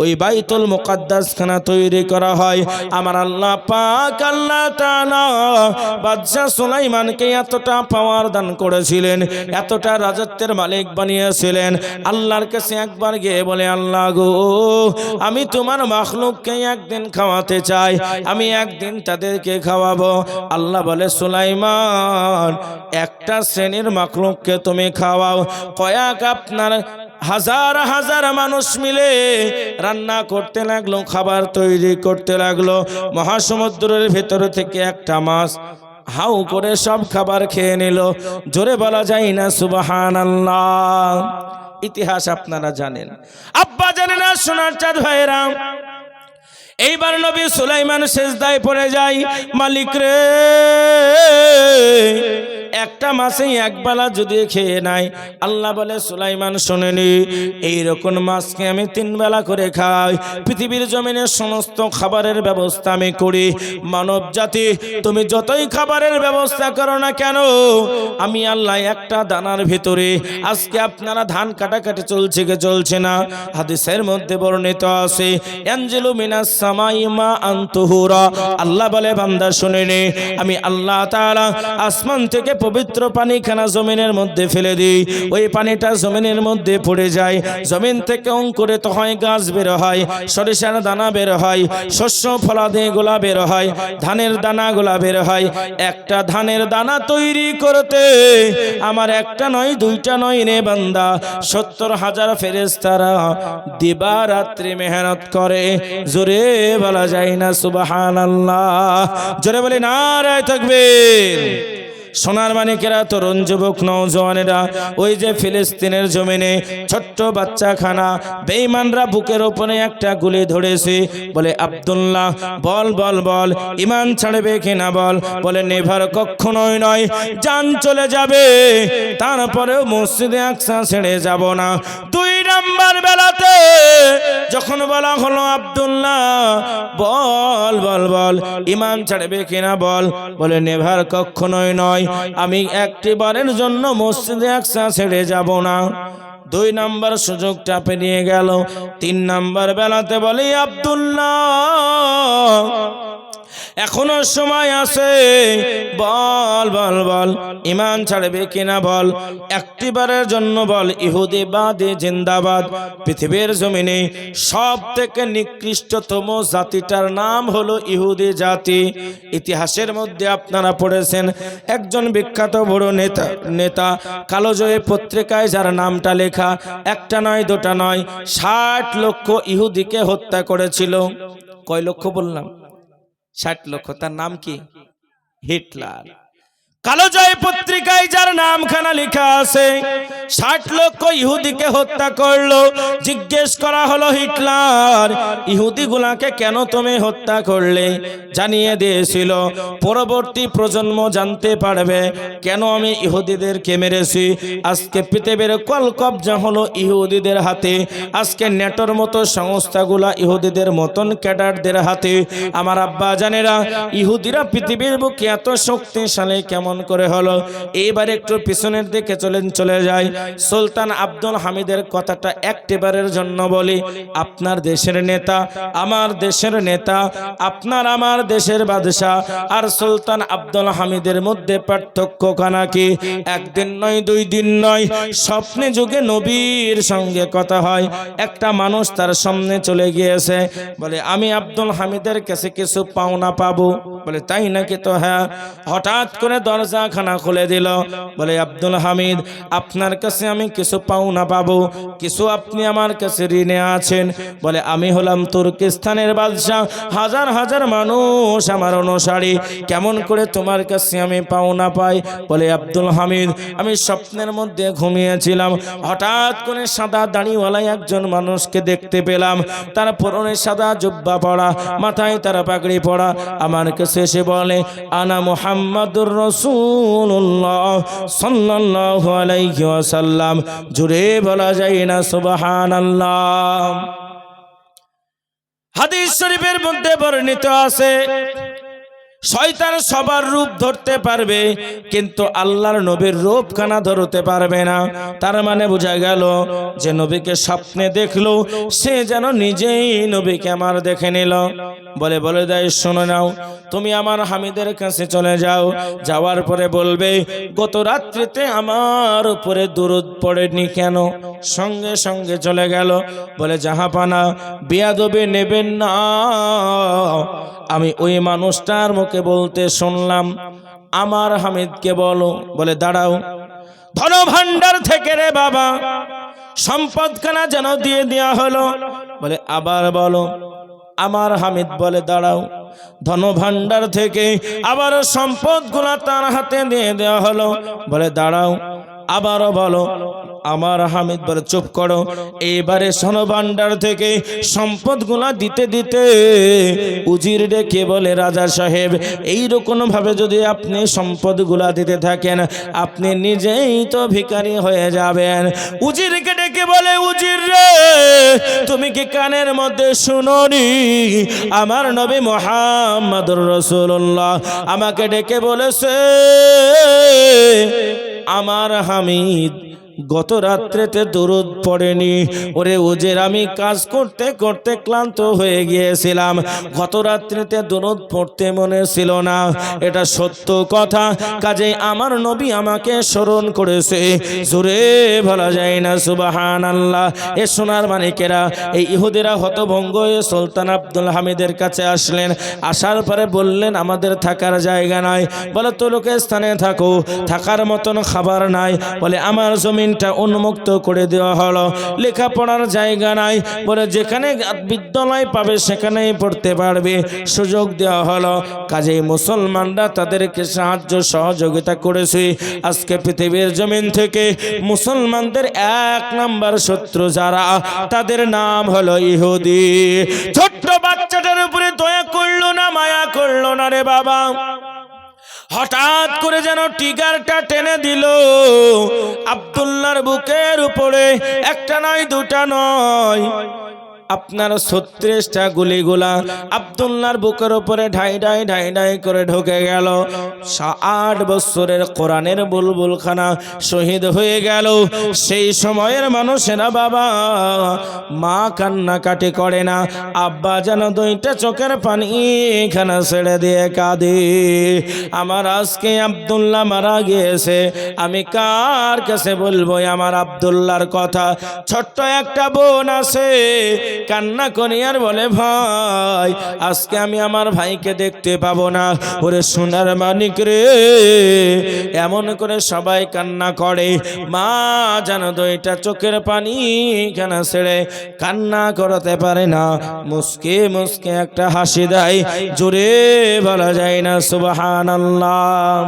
ওই বাইতুল মুকাদ্দাস খানা তৈরি করা হয়। আমার আল্লাহ পাক আল্লাহ তাআলা বাদশা সুলাইমানকে এতটা পাওয়ার দান করেছিলেন, এতটা রাজত্বের মালিক বানিয়েছিলেন। আল্লাহর কাছে একবার গিয়ে বলে, আল্লাহ গো, আমি তোমার মাখলুককে একদিন খাওয়াতে চাই, আমি একদিন তাদেরকে খাওয়াবো। আল্লাহ বলে, সুলাইমান, একটা শ্রেণীর মাখলুককে তুমি খাওয়াও। কয়েক আপনার হাজার হাজার মানুষ মিলে রান্না করতে লাগলো, খাবার তৈরি করতে লাগলো। মহাসমুদ্রের ভেতর থেকে একটা মাছ হাউ করে সব খাবার খেয়ে নিল। জোরে বলা যায় না সুবহানাল্লাহ। ইতিহাস আপনারা জানেন, আব্বা জানেন না, সোনার চাঁদ ভাইয়েরা। এইবার নবী সুলাইমান সেজদায় পড়ে যায়, মালিক রে, একটা মাছে একবেলা যদি খেয়ে নাই। আল্লাহ বলে, সুলাইমান শোনেনি, এইরকম মাছকে আমি 3 বেলা করে খাই। পৃথিবীর জমিনের সমস্ত খাবারের ব্যবস্থা আমি করি। মানব জাতি, তুমি যতই খাবারের ব্যবস্থা করো না কেন, আমি আল্লাহ একটা দানার ভিতরে, আজকে আপনারা ধান কাটাকাটি চলছে কে চলছে না, হাদিসের মধ্যে বর্ণিত আছে, ইয়ানজিলু মিনাস সামাই মা আনতুহুরা। আল্লাহ বলে, বান্দা শুনেনি, আমি আল্লাহ তাআলা আসমান থেকে পবিত্র পানি খানা জমিনের মধ্যে ফেলে দিই। ওই পানিটা জমিনের মধ্যে পড়ে যায়, জমিন থেকে অঙ্কুরিত হয়, গাছ বের হয়, সরিষার দানা বের হয়, শস্য ফলাদি গোলা বের হয়, ধানের দানা গোলা বের হয়। একটা ধানের দানা তৈরি করতে আমার একটা নয়, 2টা নয় রে বান্দা, 70,000 ফেরেশতারা দিবা রাত্রি মেহনত করে। জোরে বলা যায় না সুবহানাল্লাহ। জোরে বলি নারায়ে তাকবীর। সোনার মানিকেরা, তরুণ যুবক নওজওয়ানেরা, ওই যে ফিলিস্তিনের জমিনে ছোট্ট বাচ্চাখানা বেঈমানরা বুকের উপরে একটা গুলি ধরেছে। বলে, আব্দুল্লাহ বল বল বল, ঈমান ছাড়বে কিনা বল। বলে, নেভার কখনোই নয়, জান চলে যাবে, তারপরেও মসজিদে আকসা ছেড়ে যাব না। 2 নম্বর বেলাতে যখন বলা হলো, আব্দুল্লাহ বল বল বল, ঈমান ছাড়বে কিনা বল। বলে, নেভার কখনোই নয়, আমি একটিবারের জন্য মসজিদে আকসা ছেড়ে যাব না। 2 নাম্বার সুযোগটা পেরিয়ে গেল। 3 নাম্বার বেলাতে বলে আব্দুল্লাহ এখনো সময় আছে, বল বল বল ঈমান ছাড়বে কিনা বল, একটিবারের জন্য বল ইহুদি বাদে জিন্দাবাদ। পৃথিবীর জমিনে সব থেকে নিকৃষ্টতম জাতিটার নাম হলো ইহুদি জাতি। ইতিহাসের মধ্যে আপনারা পড়েছেন একজন বিখ্যাত বড় নেতা কালোজয়ী পত্রিকায় যার নামটা লেখা, একটা নয় দুটা নয় 60 লক্ষ ইহুদিকে হত্যা করেছিল। কয় লক্ষ বললাম? 60 লক্ষ। তার নাম কি? হিটলার। কালোজয়ী পত্রিকায় যার নামখানা লেখা আছে 60 লক্ষ ইহুদিকে হত্যা করলো। জিজ্ঞেস করা হলো হিটলার ইহুদিগুলাকে কেন তুমি হত্যা করলে? জানিয়ে দিয়েছিল পরবর্তী প্রজন্ম জানতে পারবে কেন আমি ইহুদিদেরকে মেরেছি। আজকে পৃথিবীর কলকবজা হলো ইহুদিদের হাতে। আজকে নেটোর মতো সংস্থাগুলা ইহুদিদের মতন ক্যাডারদের হাতে। আমার আব্বা জানেরা ইহুদিরা পৃথিবীর বুকে এত শক্তিশালী কেমন করে হলো? এবার একটু পিছনের দিকে চলে যায়। সুলতান আব্দুল হামিদের কথাটা একটিবারের জন্য বলি। আপনার দেশের নেতা, আমার দেশের নেতা, আপনার আমার দেশের বাদশাহ আর সুলতান আব্দুল হামিদের মধ্যে পার্থক্য কানা কি? একদিন নয় 2 দিন নয়, স্বপ্নে যুগে নবীর সঙ্গে কথা হয়। একটা মানুষ তার সামনে চলে গিয়েছে, বলে আমি আব্দুল হামিদের কাছে কিছু পাওনা পাবো। বলে তাই নাকি? তো হ্যাঁ। হঠাৎ করে দরজাখানা খুলে দিল, বলে আব্দুল হামিদ আপনার কাছে আমি কিছু পাওনা পাবো, কিছু আপনি আমার কাছে ঋণে আছেন। বলে আমি হলাম তুর্কিস্তানের বাদশাহ, হাজার হাজার মানুষ আমার অনুসারী, কেমন করে তোমার কাছে আমি পাওনা পাই? বলে আব্দুল হামিদ আমি স্বপ্নের মধ্যে ঘুমিয়েছিলাম, হঠাৎ করে সাদা দাড়িওয়ালা একজন মানুষকে দেখতে পেলাম, তার পরনে সাদা জুব্বা পরা, মাথায় তার পাগড়ি পরা, আমার কাছে এসে বলে আনা মুহাম্মাদুর রাসূলুল্লাহ সাল্লাল্লাহু আলাইহি ওয়াসাল্লাম। জুড়ে বলা যায় না সুবহানাল্লাহ। হাদিস শরীফের মধ্যে বর্ণিত আছে শয়তান সবার রূপ ধরতে পারবে কিন্তু আল্লাহর নবীর রূপ খানা ধরতে পারবে না। তার মানে বোঝা গেল যে নবীকে স্বপ্নে দেখলো সে যেন নিজেই নবীকে আমার দেখে নিল। বলে দেয় শোনো নাও, তুমি আমার হামিদের কাছে চলে যাও, যাওয়ার পরে বলবে গত রাত্রিতে আমার উপরে দুরূদ পড়েনি কেন? সঙ্গে সঙ্গে চলে গেল। বলে জাহাপানা বেয়াদবি নেবেন না, আমি ওই মানুষটার মুখে বলতে শুনলাম আমার হামিদকে বলো। বলে দাঁড়াও, ধন ভান্ডার থেকে রে বাবা সম্পদখানা যেন দিয়ে দেওয়া হলো। বলে আবার বলো। আমার হামিদ বলে দাঁড়াও, ধন ভান্ডার থেকে আবারও সম্পদগুলা তার হাতে দিয়ে দেওয়া হলো। বলে দাঁড়াও, আবারও বলো। আমার হামিদ বলে চুপ করো। এবারে সোনা ভান্ডার থেকে সম্পদগুলা দিতে দিতে উজির ডেকে বলে রাজা সাহেব এইরকম ভাবে যদি আপনি সম্পদগুলা দিতে থাকেন আপনি নিজেই তো ভিখারি হয়ে যাবেন। উজিরকে ডেকে বলে উজির রে তুমি কি কানের মধ্যে শুনোনি? আমার নবী মুহাম্মদুর রাসূলুল্লাহ আমাকে ডেকে বলেছে আমার হামিদ গত রাত্রেতে দরুদ পড়েনি। ওরে উজির আমি কাজ করতে করতে ক্লান্ত হয়ে গিয়েছিলাম, গত রাত্রিতে দরুদ পড়তে মনে ছিল না, এটা সত্য কথা। কাজেই আমার নবী আমাকে স্মরণ করেছে। জোরে বলা যায় না সুবহানাল্লাহ। এ সোনার মানিকেরা এই ইহুদিরা হতভঙ্গ হয়ে সুলতান আব্দুল হামিদের কাছে আসলেন। আসার পরে বললেন আমাদের থাকার জায়গা নাই। বলে তুর্কিস্তানে থাকো, থাকার মতন খাবার নাই। বলে আমার জমি উন্মুক্ত করে দেওয়া হলো, লেখাপড়ার জায়গা নাই। বলে যেখানে বিদ্যালয় পাবে সেখানেই পড়তে পারবে, সুযোগ দেওয়া হলো। কাজেই মুসলমানরা তাদেরকে সাহায্য সহযোগিতা করেছে। আজকে পৃথিবীর জমিন থেকে মুসলমানদের 1 নাম্বার শত্রু যারা, তাদের নাম হলো ইহুদি। ছোট্ট বাচ্চাটার উপরে দয়া করলো না, মায়া করলো না রে বাবা। হঠাৎ করে যেন টিগারটা টেনে দিল আব্দুল্লাহর বুকের উপরে। একটা নয় দুটা নয় আপনার 36টা গুলিগুলা আব্দুল্লাহর বুকের উপরে ঢাই ঢাই ঢাই ঢাই করে ঢুকে গেল। 8 বছরের কোরআনের বুলবুলখানা শহীদ হয়ে গেল। সেই সময়ের মানুষেরা বাবা মা কান্নাকাটি করে না, আব্বা যেন 2টা চোখের পানি খানা ছেড়ে দিয়ে কাঁদে। আমার আজকে আব্দুল্লাহ মারা গিয়েছে, আমি কার কাছে বলবো আমার আব্দুল্লাহর কথা? ছোট্ট একটা বোন আছে, কান্না করি আর বলে ভাই আজকে আমি আমার ভাইকে দেখতে পাবো না। ওরে সোনার মানিক রে, এমন করে সবাই কান্না করে। মা যেন 2টা চোখের পানি কেন ছেড়ে কান্না করতে পারে না, মুস্কে মুস্কে একটা হাসি দেয়, জোরে বলা যায় না সুবহানাল্লাহ।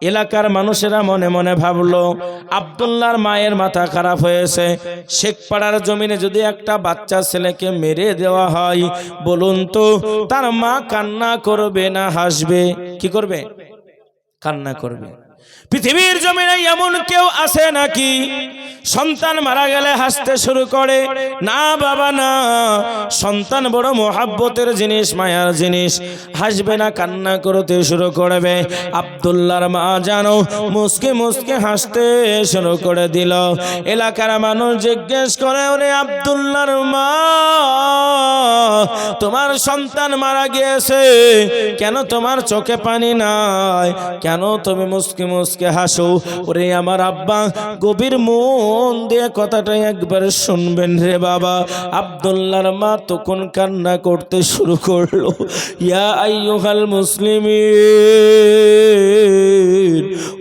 এলাকার মানুষেরা মনে মনে ভাবলো আব্দুল্লাহর মায়ের মাথা খারাপ হয়েছে। শেখপাড়ার জমিনে যদি একটা বাচ্চা ছেলেকে মেরে দেওয়া হয়, বলুন তো তার মা কান্না করবে না হাসবে? কি করবে? কান্না করবে। পৃথিবীর জমিনে এমন কেউ আছে নাকি সন্তান মারা গেলে হাসতে শুরু করে? না বাবা না, সন্তান বড় মোহাব্বতের জিনিস, মায়ার জিনিস, হাসবে না, কান্না করতে শুরু করবে। আব্দুল্লাহর মা জানো মুসকে মুসকে হাসতে শুরু করে দিল। এলাকার মানুষ জিজ্ঞেস করে, ওরে আব্দুল্লাহর মা, তোমার সন্তান মারা গিয়েছে, কেন তোমার চোখে পানি নাই? কেন তুমি মুসকে মুসকে হাসো? ওরে আমার আব্বা, গভীর মন দিয়ে কথাটা একবার শুনবেন রে বাবা। আব্দুল্লাহর মা তখন কান্না করতে শুরু করলো, ইয়া আইয়ুহাল মুসলিমিন,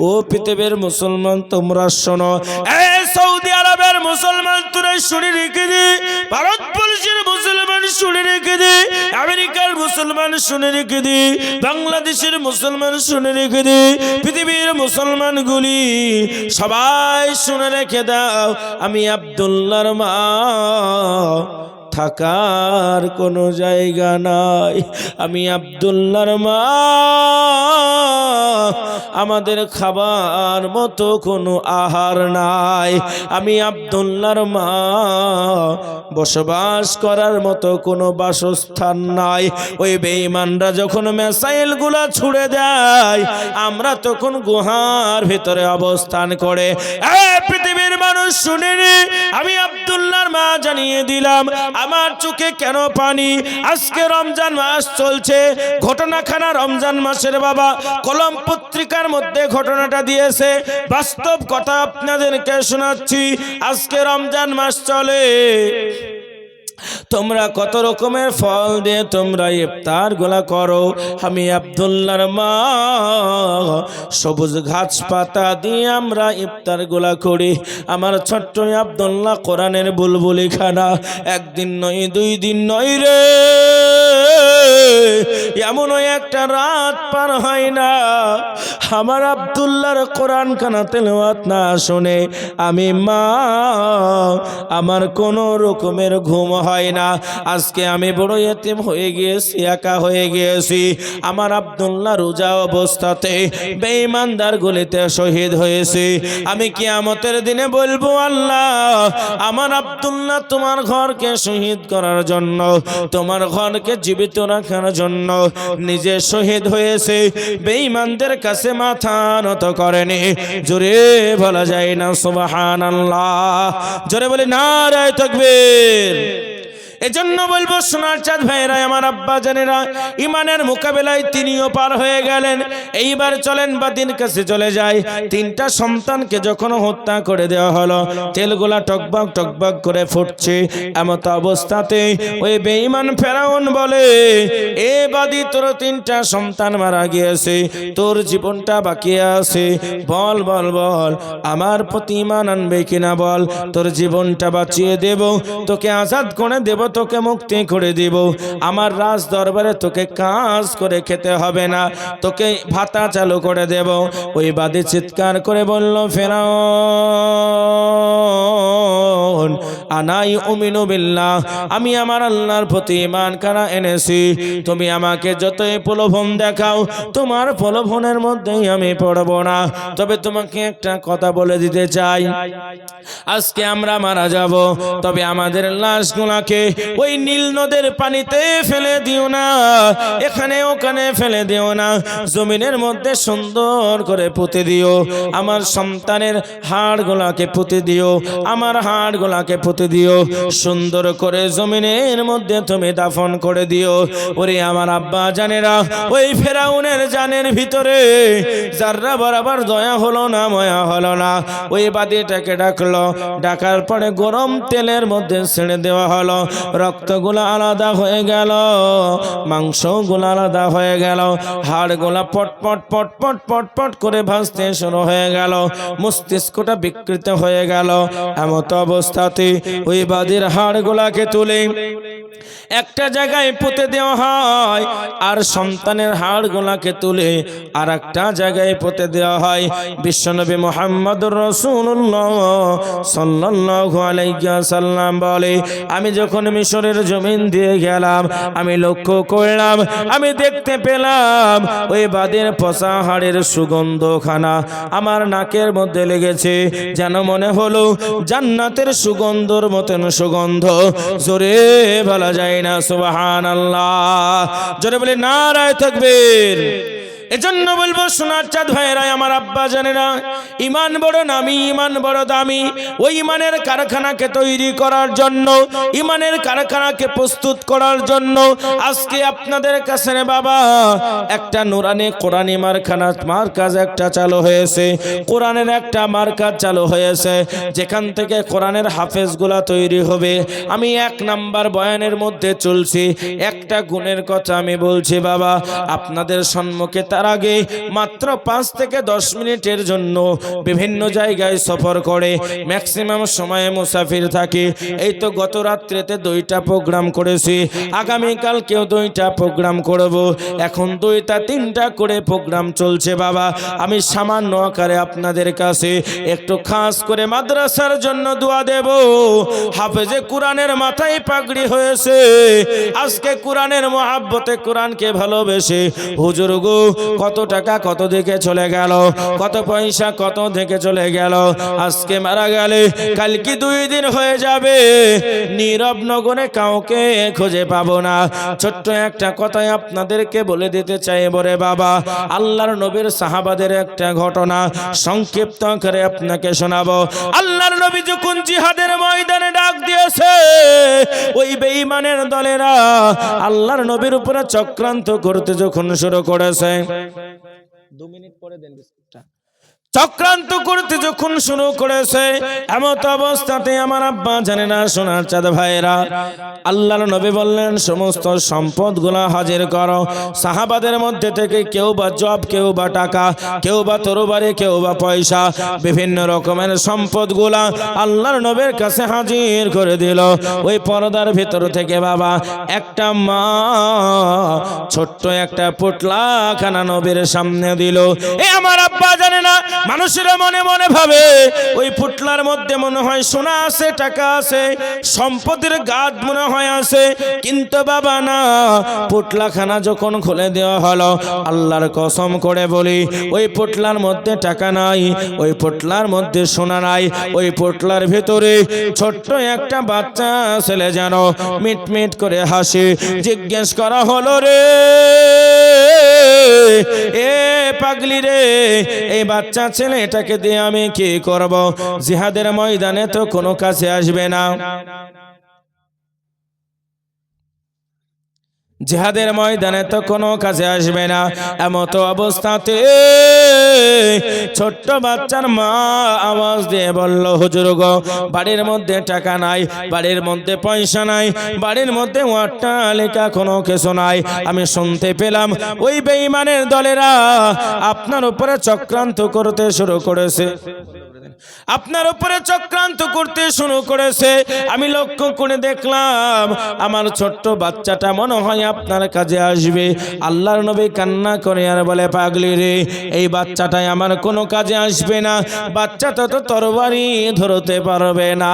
ও পৃথিবীর মুসলমান তোমরা শোনো। এই সৌদি আরবের মুসলমান তোরা শুনে রেখে দে, ভারতবর্ষের মুসলমান শুনে রেখে দে, আমেরিকার মুসলমান শুনে রেখে দে, বাংলাদেশের মুসলমান শুনে রেখে দে, পৃথিবীর মুসলমানগুলি সবাই শুনে রেখে দাও, আমি আব্দুল্লাহর মা থাকার কোনো জায়গা নাই। আমি আব্দুল্লাহর মা, আমাদের খাবার মতো কোনো আহার নাই। আমি আব্দুল্লাহর মা, বসবাস করার মতো কোনো বাসস্থান নাই। ওই বেঈমানরা যখন মিসাইল গুলা ছুড়ে দেয়, আমরা তখন গুহার ভিতরে অবস্থান করে। পৃথিবীর মানুষ শুনেনি, আমি আব্দুল্লাহর মা জানিয়ে দিলাম আমার চোখে কেন পানি। আজকে রমজান মাস চলছে, ঘটনাখানা রমজান মাসের বাবা কলম পত্রিকার মধ্যে ঘটনাটা দিয়েছে, বাস্তব কথা আপনাদেরকে শোনাচ্ছি। আজকে রমজান মাস চলে, তোমরা কত রকমের ফল দিয়ে তোমরা ইফতার গুলা করো। আমি আব্দুল্লাহর মা সবুজ ঘাস পাতা দিয়ে আমরা ইফতার গুলা করি। আমার ছোট্ট আব্দুল্লাহ কোরআনের বুলবুলি খানা, একদিন নয় 2 দিন নয় রে, এমন একটা রাত পার হয় না আমার আব্দুল্লাহর কোরআন খানা তেলাওয়াত না শুনে আমি মা আমার কোনো রকমের ঘুম হয় না। আজকে আমি বড় ইতিম হয়ে গিয়েছি, একা হয়ে গিয়েছি। আমার আব্দুল্লাহ রোজা অবস্থাতে বেঈমানদার গুলিতে শহীদ হয়েছে। আমি কিয়ামতের দিনে বলবো, আল্লাহ আমার আব্দুল্লাহ তোমার ঘরকে শহীদ করার জন্য, তোমার ঘরকে জীবিত রাখার জন্য নিজে শহীদ হয়েছে, বেঈমানদের কাছে মাথা নত করেনি। জোরে বলা যায় না সুবহানাল্লাহ? জোরে বলি নারায়ে তাকবীর। এজন্য বলবো সোনার চাঁদ ভাইরা, আমার আব্বা জানেরা, ইমানের মোকাবেলায় তিনিও পার হয়ে গেলেন। এইবার চলেন বাদীর কাছে চলে যায়। 3টা সন্তানকে যখন হত্যা করে দেওয়া হলো, তেলগুলা টকবক টকবক করে ফুটছে, এমত অবস্থাতে ওই বেঈমান ফেরাউন বলে, এ বাদী তোর 3টা সন্তান মারা গিয়েছে, তোর জীবনটা বাকি আছে, বল বল বল আমার প্রতি ঈমান আনবে কিনা বল, তোর জীবনটা বাঁচিয়ে দেব, তোকে আজাদ করে দেব, তোকে মুক্তি করে দিব, আমার রাজ দরবারে তোকে কাজ করে খেতে হবে না, তোকে ভাতা চালু করে দেব। ওই বাদী চিৎকার করে বলল, ফেরাউন বোন, আনাই উমিনু বিল্লাহ, আমি আমার আল্লাহর প্রতি ঈমান কারা এনেছি। তুমি আমাকে যতই প্রলোভন দেখাও, তোমার প্রলোভনের মধ্যেই আমি পড়ব না। তবে তোমাকে একটা কথা বলে দিতে চাই, আজকে আমরা মারা যাব, তবে আমাদের লাশগুলোকে ওই নীল নদের পানিতে ফেলে দিও না, এখানে ওখানে ফেলে দিও না, জমিনের মধ্যে সুন্দর করে পুঁতে দিও। আমার সন্তানের হাড়গুলাকে পুঁতে দিও, আমার হাড়গুলাকে পুঁতে দিও, সুন্দর করে জমিনের মধ্যে তুমি দাফন করে দিও। ওরে আমার আব্বা জানেরা, ওই ফেরাউনের জানের ভিতরে যাররা বরাবর দয়া হলো না, মায়া হলো না। ওই বাদীটাকে ডাকলো, ডাকার পরে গরম তেলের মধ্যে ছেড়ে দেওয়া হলো। রক্তগুলো আলাদা হয়ে গেল, মাংসগুলো আলাদা হয়ে গেল, হাড়গুলা পটপট পটপট পটপট করে ভাসতে শুরু হয়ে গেল, মস্তিষ্কটা বিকৃত হয়ে গেল। এমত অবস্থাতে ওই বাদীর হাড়গুলাকে তুলে একটা জায়গায় পুঁতে দেওয়া হয়, আর সন্তানের হাড়গুলাকে তুলে আর একটা জায়গায় পুঁতে দেওয়া হয়। বিশ্বনবী মুহাম্মদুর রাসূলুল্লাহ সাল্লাল্লাহু আলাইহি ওয়াসাল্লাম বলে, আমি যখন মিশরের জমিন দিয়ে গেলাম, আমি লক্ষ্য করলাম, আমি দেখতে পেলাম ওই বাদের পচা হাড়ের সুগন্ধখানা আমার নাকের মধ্যে লেগেছে, যেন মনে হলো জান্নাতের সুগন্ধর মতন সুগন্ধ। জোরে বলা যায় না সুবহানাল্লাহ? জোরে বলে নারায়ে তাকবীর। এজন্য বলবো সোনার চাঁদ ভাইয়েরা, আমার আব্বা জানেরা, ঈমান বড় নামি, ঈমান বড় দামি। ওই ঈমানের কারখানাকে তৈরি করার জন্য, ঈমানের কারখানাকে প্রস্তুত করার জন্য আজকে আপনাদের কাছে রে বাবা একটা নুরানি কোরআনি মার্কাজ একটা চালু হয়েছে, কোরআনের একটা মার্কাজ চালু হয়েছে, যেখান থেকে কোরআনের হাফেজগুলা তৈরি হবে। আমি 1 নাম্বার বয়ানের মধ্যে চলছি, একটা গুণের কথা আমি বলছি বাবা আপনাদের সম্মুখে। তার আগে মাত্র 5 থেকে 10 মিনিটের জন্য বিভিন্ন জায়গায় সফর করে, ম্যাক্সিমাম সময়ে মুসাফির থাকি। এই তো গত রাত্রিতে 2টা প্রোগ্রাম করেছি, আগামীকাল কেউ 2টা প্রোগ্রাম করব, এখন 2টা 3টা করে প্রোগ্রাম চলছে বাবা। আমি সামান্য আকারে আপনাদের কাছে একটু খাস করে মাদ্রাসার জন্য দোয়া দেব। হাফেজে কোরআনের মাথায় পাগড়ি হয়েছে, আজকে কোরআনের মহাব্বতে কোরআনকে ভালোবেসে হুজুর গো কত টাকা কত দিকে চলে গেল, কত পয়সা কত দিকে চলে গেল, আজকে মারা গেলে কালকে 2 দিন হয়ে যাবে, নীরব নগরে কাউকে খুঁজে পাবো না। ছোট্ট একটা কথাই আপনাদেরকে বলে দিতে চাই বরে বাবা, আল্লাহর নবীর সাহাবাদের একটা ঘটনা সংক্ষিপ্ত করে আপনাকে শোনাবো। আল্লাহর নবী যখন জিহাদের ময়দানে ডাক দিয়েছে, ওই বেঈমানের দলেরা আল্লাহর নবীর উপরে চক্রান্ত করতে যখন শুরু করেছে, 2 মিনিট পরে দেন বিস্কুটটা, চক্রান্ত করতে যখন শুরু করেছে, এমত অবস্থাতে আমার আব্বা জানে না সোনার চাঁদ ভাইরা, আল্লাহর নবী বললেন সমস্ত সম্পদগুলা হাজির করো। সাহাবাদের মধ্যে থেকে কেউ বা জব, কেউ বা টাকা, কেউ বা তরবারি, কেউ বা পয়সা, বিভিন্ন রকমের সম্পদগুলা আল্লাহর নবীর কাছে হাজির করে দিল। ওই পর্দার ভিতর থেকে বাবা একটা মা ছোট্ট একটা পুটলা খানা নবীর সামনে দিল। এ আমার আব্বা জানে না, মানুষেরা মনে মনে ভাবে ওই পুটলার মধ্যে মনে হয় সোনা আছে, টাকা আছে, সম্পদের গাদ মনে হয় আছে, কিন্তু বাবা না, পুটলাখানা যখন খুলে দেওয়া হলো, আল্লাহর কসম করে বলি ওই পুটলার মধ্যে টাকা নাই, ওই পুটলার মধ্যে সোনা নাই, ওই পুটলার ভিতরে ছোট্ট একটা বাচ্চা ছেলে যেন মিটমিট করে হাসে। জিজ্ঞেস করা হলো, রে এ পাগলি রে, এই বাচ্চা ছেলে এটাকে দিয়ে আমি কি করব? জিহাদের ময়দানে তো কোনো কাজে আসবে না, জিহাদের ময়দানে তো কোনো কাজে আসবে না। এমত অবস্থাতে ছোট্ট বাচ্চার মা আওয়াজ দিয়ে বলল, হুজুর গো, বাড়ির মধ্যে টাকা নাই, বাড়ির মধ্যে পয়সা নাই, বাড়ির মধ্যে অট্টালিকা কোনো কিছু নাই, আমি শুনতে পেলাম ওই বেঈমানের দলেরা আপনার উপরে চক্রান্ত করতে শুরু করেছে। আপনার উপরে চক্রান্ত করতে শুরু করেছে। আমি লক্ষ্য করে দেখলাম আমার ছোট্ট বাচ্চাটা মনে হয় আপনার কাজে আসবে। আল্লাহর নবী কান্না করে আর বলে, পাগলি রে, এই বাচ্চাটাই আমার কোনো কাজে আসবে না, বাচ্চাটা তো তরবারি ধরতে পারবে না।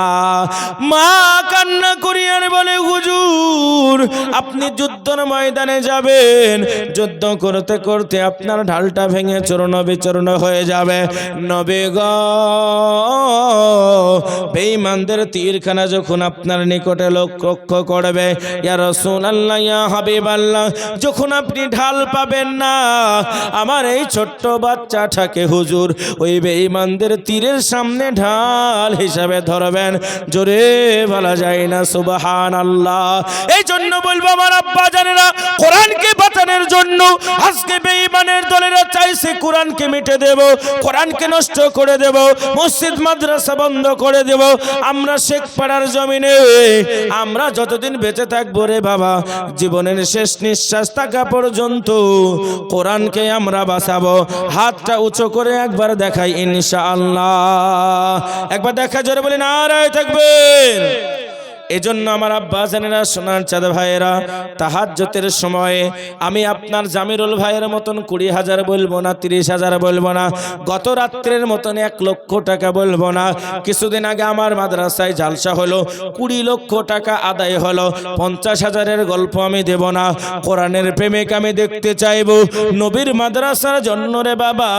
মা কান্না করি আর বলে, হুজুর আপনি যুদ্ধের ময়দানে যাবেন, যুদ্ধ করতে করতে আপনার ঢালটা ভেঙে চূর্ণ বিচূর্ণ হয়ে যাবে। নবী গো, বেঈমানদের তীরখানা যখন আপনার নিকটে লক্ষ্য করবে, ইয়া রাসূলুল্লাহ, ইয়া হাবিবাল্লাহ, যখন আপনি ঢাল পাবেন না, আমার এই ছোট্ট বাচ্চাটাকে হুজুর ওই বেঈমানদের তীরের সামনে ঢাল হিসাবে ধরবেন। জোরে বলা যায় না সুবহানাল্লাহ। এই জন্য বলবো আমার আব্বা জানেরা, কোরআনকে বাঁচানোর জন্য আজকে বেঈমানের দলেরা চাইছে কোরআনকে মিটে দেব, কোরআনকে নষ্ট করে দেব, মসজিদ মাদ্রাসা বন্ধ করে দেব। আমরা শেখ পাড়ার জমিনে আমরা যতদিন বেঁচে থাকবো রে বাবা, জীবনের শেষ নিঃশ্বাস থাকা পর্যন্ত কোরআনকে আমরা বাঁচাবো। হাতটা উঁচু করে একবার দেখাই ইনশাআল্লাহ, একবার দেখা জোরে বলি নারায়ে তাকবীর। এজন্য আমার আব্বা জানেরা, সোনার চাঁদ ভাইয়েরা, তাহাজ্জুদের সময়ে আমি আপনার জামিরুল ভাইয়ের মতন 20,000 বলবো না, 30,000 বলবো না, গত রাত্রের মতন 1 লক্ষ টাকা বলবো না। কিছুদিন আগে আমার মাদ্রাসায় জালসা হলো, 20 লক্ষ টাকা আদায় হলো। 50,000-এর গল্প আমি দেব না। কোরআনের প্রেমিক আমি দেখতে চাইবো, নবীর মাদ্রাসার জন্য রে বাবা,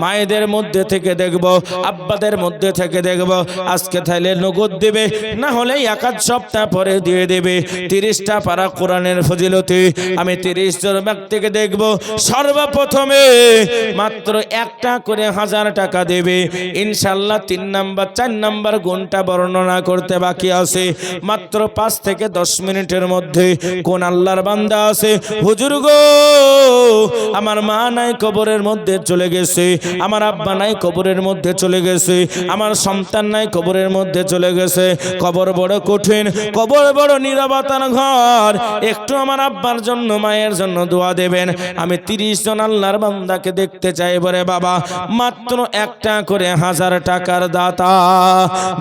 মায়েদের মধ্যে থেকে দেখবো, আব্বাদের মধ্যে থেকে দেখবো। আজকে তাইলে নগদ দেবে, না হলে 1 সপ্তাহ পরে দিয়ে দেবে। 30টা পারা কোরআনের ফজিলতে আমি 30 জন ব্যক্তিকে দেখব, সর্বপ্রথমে মাত্র 1টা করে 1000 টাকা দেবে ইনশাআল্লাহ। 3 নাম্বার 4 নাম্বার গুণটা বর্ণনা করতে বাকি আছে। মাত্র 5 থেকে 10 মিনিটের মধ্যে কোন আল্লাহর বান্দা আছে, হুজুর গো আমার মা নাই কবরের মধ্যে চলে গেছে, আমার আব্বা নাই কবরের মধ্যে চলে গেছে, আমার সন্তান নাই কবরের মধ্যে চলে গেছে, কবর বড় কঠিন, কবর বড় নীরবতার ঘর, একটু আমার আব্বার জন্য মায়ের জন্য দোয়া দেবেন। আমি 30 জন আল্লাহর বান্দাকে দেখতে চাই বলে বাবা, মাত্র 1টা করে 1000 টাকার দাতা।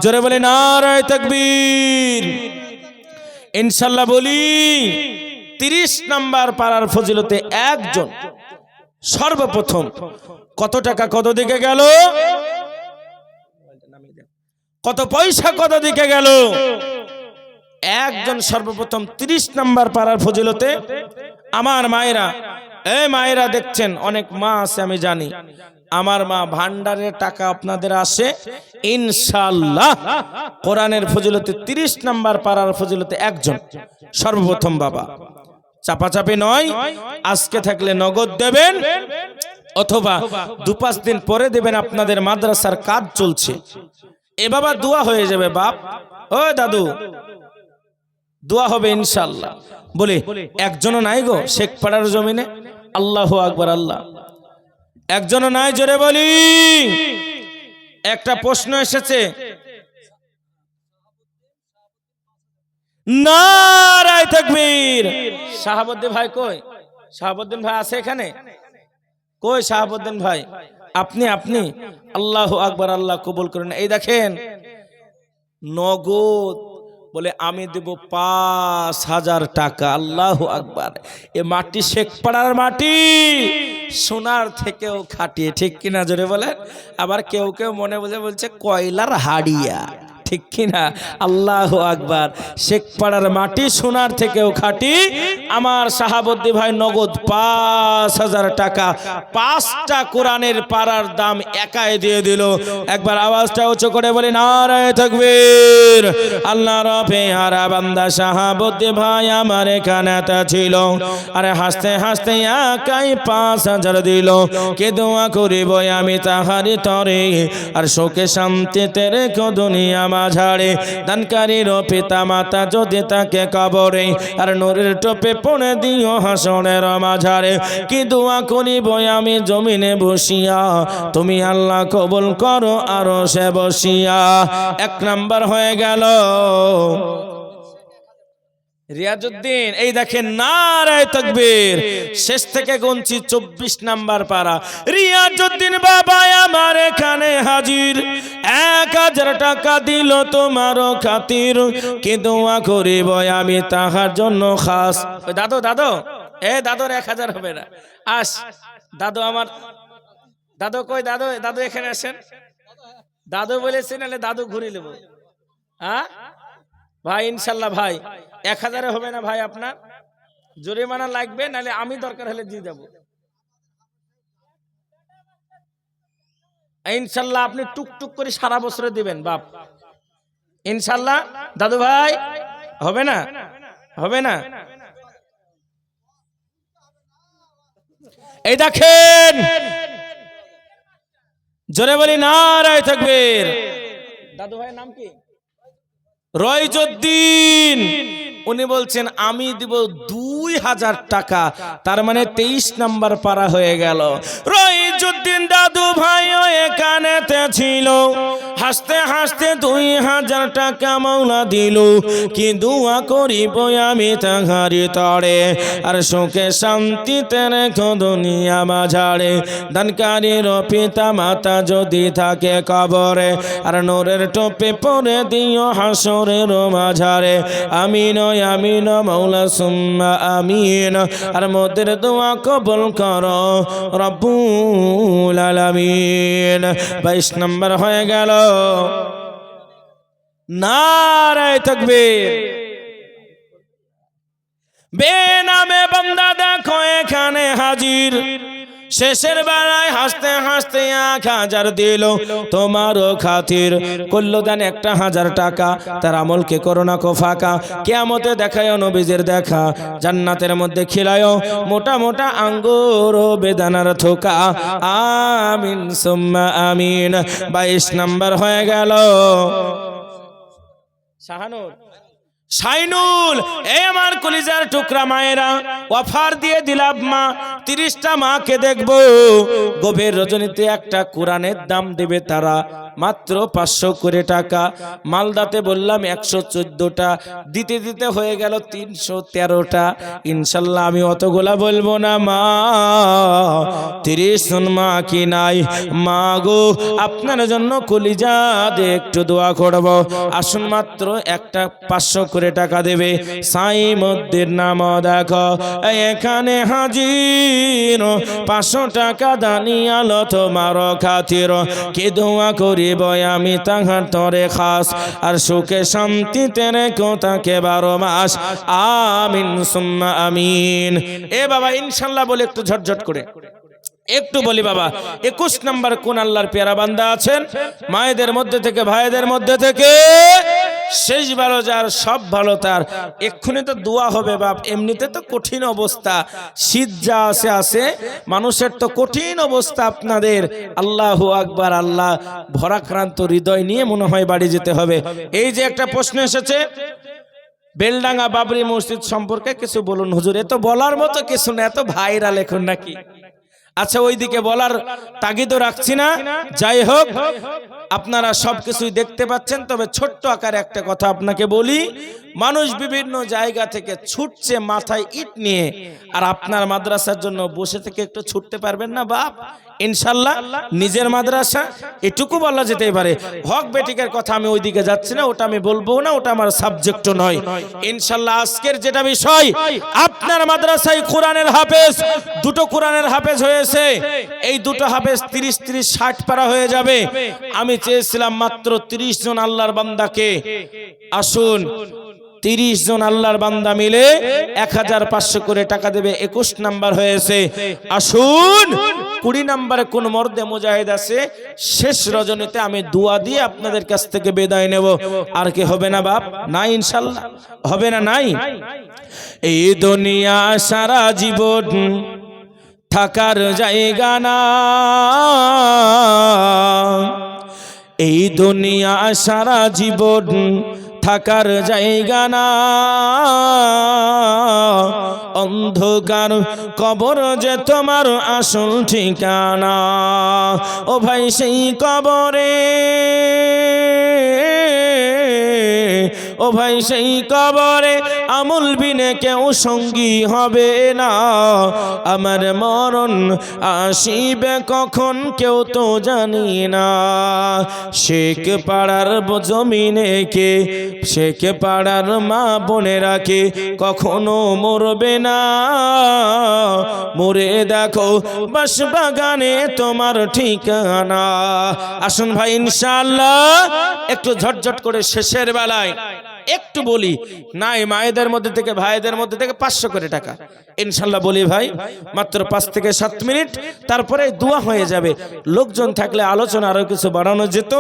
জোরে বলি নারায়ে তাকবীর। ইনশাআল্লাহ বলি 30 নাম্বার পারার ফজিলতে একজন সর্বপ্রথম কত টাকা কত দিকে গেল, কত পয়সা কত দিকে গেল, একজন সর্বপ্রথম 30 নাম্বার পারার ফজিলতে আমার মায়েরা, এই মায়েরা দেখছেন অনেক মা আছে আমি জানি, আমার মা ভান্ডারের টাকা আপনাদের আসে ইনশাআল্লাহ। কোরআনের ফজিলতে 30 নাম্বার পারার ফজিলতে একজন সর্বপ্রথম বাবা, চাপাচাপি নয়, আজকে থাকলে নগদ দেবেন অথবা 2-5 দিন পরে দেবেন। আপনাদের মাদ্রাসার কাজ চলছে, এ বাবা দোয়া হয়ে যাবে। বাপ ও দাদু দোয়া হবে ইনশাআল্লাহ। বলে একজনও নাই গো শেখ পাড়ার জমিনে? আল্লাহু আকবার, আল্লাহ একজনও নাই। জোরে বলি। একটা প্রশ্ন এসেছে, নারায়ে তাকবীর। শাহাবুদ্দিন ভাই কই? শাহাবুদ্দিন ভাই আছে এখানে? কই শাহাবুদ্দিন ভাই? আপনি আল্লাহু আকবার, আল্লাহ কবুল করেন। এই দেখেন নগদ বলে আমি দেব 5,000 টাকা। আল্লাহু আকবার। এ মাটি শেখ পাড়ার মাটি, সোনার থেকেও খাঁটি, ঠিক কিনা জোরে বলেন। আবার কেউ কেউ মনে বুঝে বলছে কয়লার হাড়িয়া, ঠিক কিনা? আল্লাহু আকবার। শেখ পাড়ার মাটি সোনার থেকেও খাঁটি। আমার শাহাবুদ্দি ভাই নগদ 5,000 টাকা, 5টা কোরআনের পারার দাম একাই দিয়ে দিল। একবার আওয়াজটা উঁচু করে বলি নারায়ে তাকবীর। আল্লাহর পেয়ারা বান্দা শাহাবুদ্দি ভাই আমার এখানে ছিল, আরে হাসতে হাসতে একাই 5,000 দিল। কে দোয়া করিব আমি তাহারি তরে, আর শোকে শান্তিতে রেখো দুনিয়া মাঝারে। দানকারীর পিতা মাতা যদি তাকে কবরে, আর নূরের টোপে পড়ে দিও হাসরের মাঝারে। কি দোয়া করিব আমি জমিনে বসিয়া, তুমি আল্লাহ কবুল করো আরশে বসিয়া। 1 নাম্বার হয়ে গেল। রিয়াজউদ্দিন, এই দেখেন নারায়ে তাকবীর, শেষ থেকে গুনছি 24 নাম্বার পারা। রিয়াজউদ্দিন বাবা আমার এখানে হাজির, 1000 টাকা দিল তোমার খাতির, কি দোয়া করিব আমি তাহার জন্য খাস। দাদু দাদু, দাদুর 1000 হবে না, আস দাদু আমার, দাদু কই, দাদু দাদু এখানে আসেন, দাদু বলেছেন নাহলে দাদু ঘুরে নেব। হ্যাঁ ভাই, ইনশাল্লাহ ভাই 1000 হবে না ভাই, আপনার জরিমানা লাগবে, নাহলে আমি দরকার হলে দিয়ে দেব ইনশাল্লাহ। আপনি টুকটুক করে সারা বছরে দিবেন বাপ, ইনশাল্লাহ। দাদু ভাই হবে না, হবে না। এই দেখেন, জোরে বলি নারায়ে তাকবীর। দাদু ভাইয়ের নাম কি? রয়জউদ্দিন। উনি বলছেন আমি দিব 2000 টাকা, তার মানে 23 নাম্বার পারা হয়ে গেল। রয়জউদ্দিন দাদু ভাইও এখানেতে ছিল, হাসতে হাসতে 2000 টাকা মাওলা দিল, কি দোয়া করিব আমি তাহারি তরে, আর সুখে শান্তিতে রেখো দুনিয়া মাঝারে, দানকারীর পিতা মাতা যদি থাকে কবরে, আর নূরের টোপে পরে দিও হাসরের মাঝারে, আমিন আমিন মাওলা সুম্মা আমিন, আর মোদের দোয়া কবুল করো রব্বুল আলামিন। 22 নাম্বার হয়ে গেল। নারায়ে তাকবীর। বেনামে বান্দা দেখো এখানে হাজির, শেষের বেলায় হাসতে হাসতে 1000 দিল তোমারও খাতির, করলো দান 1000 টাকা, তার আমলকে করোনা কো ফাঁকা, কিয়ামতে দেখায় নবীজির দেখা, জান্নাতের মধ্যে খিলায় মোটা মোটা আঙ্গুর ও বেদানার থোকা, আমিন সুম্মা আমিন। 22 নাম্বার হয়ে গেল। শাহানুর, শাইনুল, এই আমার কলিজার টুকরা মায়েরা, অফার দিয়ে দিলাম মা, 30টা মাকে দেখবো, গভীর রজনীতে একটা কোরআনের দাম দেবে তারা, মাত্র 500 করে টাকা। মালদাতে বললাম 114টা, দিতে দিতে হয়ে গেল 313টা। ইনশাল্লাহ আমি অতগুলা বলবো না মা, 30 মা কি নাই মা গো, আপনার জন্য কলিজা দিয়ে একটু দোয়া করব। আসুন মাত্র একটা 500 করে টাকা দেবে, সাইমুদ্দিন নাম দেখো এখানে হাজির, 500 টাকা দানিয়ালো তোমার খাতির, কি দোয়া করিব আমি তাহার তরে খাস, আর সুখে শান্তিতে রেখো তাকে 12 মাস, আমিন সুম্মা আমিন। এ বাবা ইনশাল্লাহ বলে একটু ঝটঝট করে একটু বলি বাবা। 21 নাম্বার কোন আল্লাহর পেয়ারা বান্দা আছেন মায়েদের মধ্যে থেকে, ভাইদের মধ্যে থেকে, শেষ ভালো যার সব ভালো তার, এক্ষুনি তো দোয়া হবে বাপ। এমনিতে তো কঠিন অবস্থা, শীত যা আছে আছে, মানুষের তো কঠিন অবস্থা আপনাদের। আল্লাহু আকবার, আল্লাহ ভরাক্রান্ত হৃদয় নিয়ে মনে হয় বাড়ি যেতে হবে। এই যে একটা প্রশ্ন এসেছে বেলডাঙ্গা বাবরি মসজিদ সম্পর্কে কিছু বলুন হুজুর। এত বলার মতো কিছু না, এত ভাইরাল এখন নাকি। আচ্ছা ওইদিকে বলার তাগিদও রাখছি না, যাই হোক আপনারা সবকিছুই দেখতে পাচ্ছেন। তবে ছোট্ট আকারে একটা কথা আপনাকে বলি, মানুষ বিভিন্ন জায়গা থেকে ছুটছে মাথায় ইট নিয়ে, আর আপনার মাদ্রাসার জন্য বসে থেকে একটু ছুটতে পারবেন না বাপ? ইনশাল্লাহ নিজের মাদ্রাসা এটুকু বলা যেতেই পারে। হক বেটিকের কথা আমি ওইদিকে যাচ্ছি না, ওটা আমি বলবো না, ওটা আমার সাবজেক্টও নয়। ইনশাল্লাহ আজকের যেটা বিষয়, আপনার মাদ্রাসায় কোরআনের হাফেজ, 2টো কোরআনের হাফেজ হয়েছে, এই 2টো হাফেজ 30-30-60 পারা হয়ে যাবে। আমি চেয়েছিলাম মাত্র 30 জন আল্লাহর বান্দাকে, আসুন 30 জন আল্লাহর বান্দা মিলে 1500 করে টাকা দেবে। 21 নাম্বার হয়েছে। আসুন 20 নাম্বারে কোন মর্দে মুজাহিদ আছে, শেষ রজনীতে আমি দোয়া দিয়ে আপনাদের কাছ থেকে বিদায় নেব। আর কি হবে না বাপ? নাই ইনশাল্লাহ হবে না, নাই। এই দুনিয়া সারা জীবন থাকার জায়গা না, এই দুনিয়া সারা জীবন থাকার জায়গা না, অন্ধকার কবর যে তোমার আসল ঠিকানা। ও ভাই সেই কবরে ও ভাই সেই কবরে আমল বিনে কেউ সঙ্গী হবে না। আমার মরণ আসিবে কখন কেউ তো জানি না। শেখ পাড়ার জমিনে কে, শেখ পাড়ার মা বোনেরা কে কখনো মরবে না। মরে দেখো বাঁশবাগানে তোমার ঠিকানা। আসুন ভাই ইনশাআল্লাহ একটু ঝটঝট করে শেষের বেলায় একটু বলি, নাই মায়েদের মধ্যে থেকে ভাইদের মধ্যে থেকে 500 করে টাকা ইনশাআল্লাহ বলি ভাই, মাত্র 5 থেকে 7 মিনিট, তারপরে দোয়া হয়ে যাবে। লোকজন থাকলে আলোচনা আরো কিছু বাড়ানো যেত,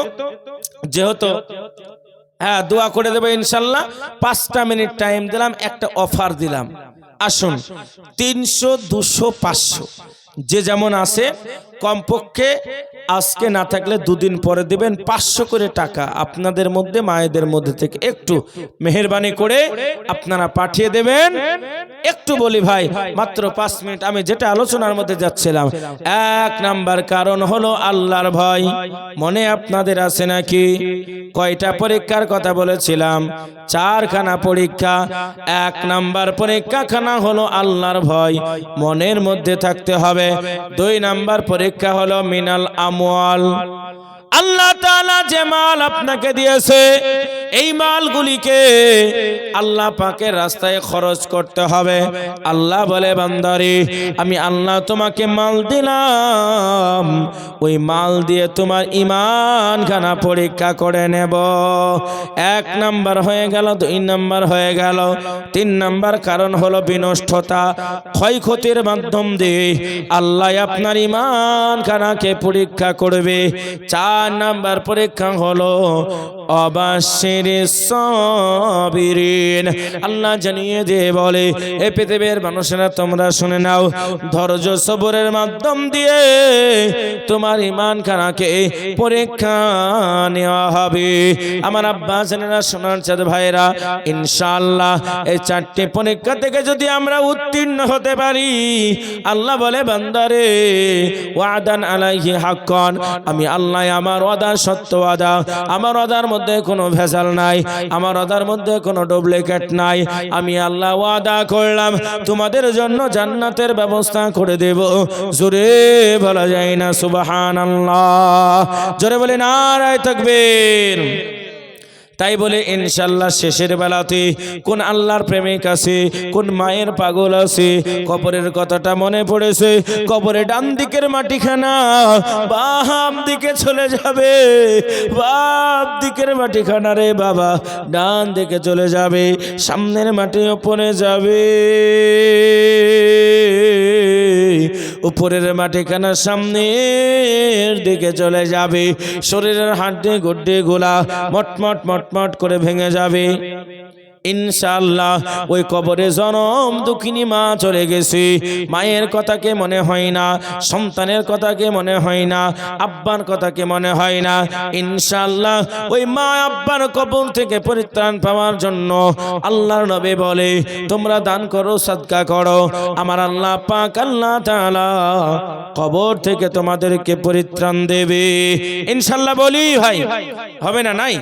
যেহেতু হ্যাঁ দোয়া করে দেবে ইনশাআল্লাহ। 5টা মিনিট টাইম দিলাম, একটা অফার দিলাম। আসুন 300, 200, 500 যে যেমন আছে, কমপক্ষে আজকে না থাকলে 2 দিন পরে দিবেন 500 করে টাকা। আপনাদের মধ্যে মায়েদের মধ্যে থেকে একটু মেহেরবানি করে আপনারা পাঠিয়ে দেবেন। একটু বলি ভাই, মাত্র 5 মিনিট। আমি যেটা আলোচনার মধ্যে যাচ্ছিলাম, 1 নাম্বার কারণ হলো আল্লাহর ভয়। মনে আপনাদের আছে নাকি? কয়টা পরীক্ষার কথা বলেছিলাম? 4খানা পরীক্ষা। 1 নাম্বার পরীক্ষাখানা হলো আল্লাহর ভয়, মনের মধ্যে থাকতে হবে। 2 নাম্বার পরীক্ষা হলো মিনাল আমওয়াল। আল্লাহ তাআলা যে মাল আপনাকে দিয়েছে, এই মালগুলিকে আল্লাহ পাকের রাস্তায় খরচ করতে হবে। আল্লাহ বলে বান্দারে, আমি আল্লাহ তোমাকে মাল দিলাম, ওই মাল দিয়ে তোমার ঈমান খানা পরীক্ষা করে নেব। 1 নাম্বার হয়ে গেল, 2 নাম্বার হয়ে গেল। 3 নাম্বার কারণ হলো বিনষ্টতা, ক্ষয়ক্ষতির মাধ্যম দিয়ে আল্লাহ আপনার ঈমান খানাকে পরীক্ষা করবে। 4 নাম্বার পরীক্ষা হলো অবাশিরিস সাবিরিন। আল্লাহ জানিয়ে দিয়ে বলে, এ পৃথিবীর মানুষেরা তোমরা শুনে নাও, ধৈর্য সবরের মাধ্যম দিয়ে তোমার ঈমান খানাকে পরীক্ষা নেওয়া হবে। আমার আব্বা জানেরা, সোনার চাঁদ ভাইরা, ইনশাআল্লাহ এই 4টি পরীক্ষা থেকে যদি আমরা উত্তীর্ণ হতে পারি, আল্লাহ বলে বান্দারে, ওয়াদান আলাইহি হাক্কান, আমি আল্লাহ আমার ওয়াদা সত্য ওয়াদা, আমার ওয়াদার মধ্যে কোনো ভেজাল নাই, আমার ওয়াদার মধ্যে কোনো ডুপ্লিকেট নাই। আমি আল্লাহ ওয়াদা করলাম তোমাদের জন্য জান্নাতের ব্যবস্থা করে দেব। জোরে বলা যায় না সুবহানাল্লাহ? জোরে বলে নারায়ে তাকবীর। তাই বলে ইনশাআল্লাহ শেষের বেলাতে কোন আল্লাহর প্রেমিক আছে, কোন মায়ের পাগল আছে, কবরের কথাটা মনে পড়েছে। কবরে ডান দিকের মাটিখানা বাম দিকে চলে যাবে, বাম দিকের মাটিখানা রে বাবা ডান দিকে চলে যাবে, সামনের মাটি উপরে যাবে, উপরের মাটিখানা সামনের দিকে চলে যাবে। শরীরের হাড্ডি গুড্ডি গুলা মটমট মটমট করে ভেঙে যাবে। ইনশাআল্লাহ ওই কবরে জনম দুঃখিনী মা চলে গেছে, মায়ের কথাকে মনে হয় না, সন্তানের কথাকে মনে হয় না, আব্বার কথাকে মনে হয় না। ইনশাআল্লাহ ওই মা আব্বার কবর থেকে পরিত্রাণ পাওয়ার জন্য আল্লাহর নবী বলে, তোমরা দান করো, সাদকা করো, আমার আল্লাহ পাক আল্লাহ তাআলা কবর থেকে তোমাদেরকে পরিত্রাণ দেবে। ইনশাআল্লাহ বলি ভাই, হবে না? নাই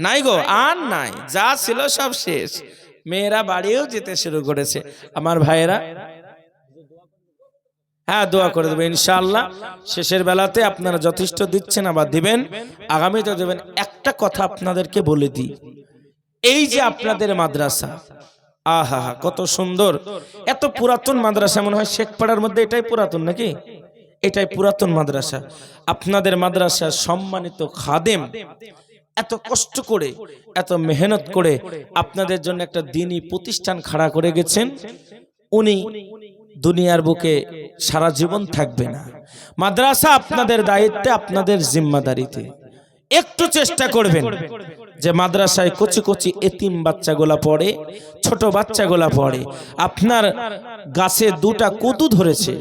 নাই গো, আর নাই, যা ছিল সব শেষ। মেয়েরা বাড়িও যেতে শুরু করেছে। আমার ভাইয়েরা, হ্যাঁ দোয়া করে দেবেন ইনশাআল্লাহ। শেষের বেলাতে আপনারা যথেষ্ট দিচ্ছেন, আবার দিবেন, আগামীতে দেবেন। একটা কথা আপনাদেরকে বলে দিই, এই যে আপনাদের মাদ্রাসা, আহা হা কত সুন্দর, এত পুরাতন মাদ্রাসা, মনে হয় শেখপাড়ার মধ্যে এটাই পুরাতন নাকি? এটাই পুরাতন মাদ্রাসা। আপনাদের মাদ্রাসার সম্মানিত খাদেম এত কষ্ট করে, এত মেহনত করে আপনাদের জন্য একটা দ্বীনি প্রতিষ্ঠান খাড়া করে গেছেন। উনি দুনিয়ার বুকে সারা জীবন থাকবে না। মাদ্রাসা আপনাদের দায়িত্বে, আপনাদের জিম্মাদারিতে। একটু চেষ্টা করবেন যে মাদ্রাসায় কচি কচি এতিম বাচ্চাগুলা পড়ে, ছোট বাচ্চাগুলা পড়ে। আপনার গাছে 2টা কদু ধরেছে,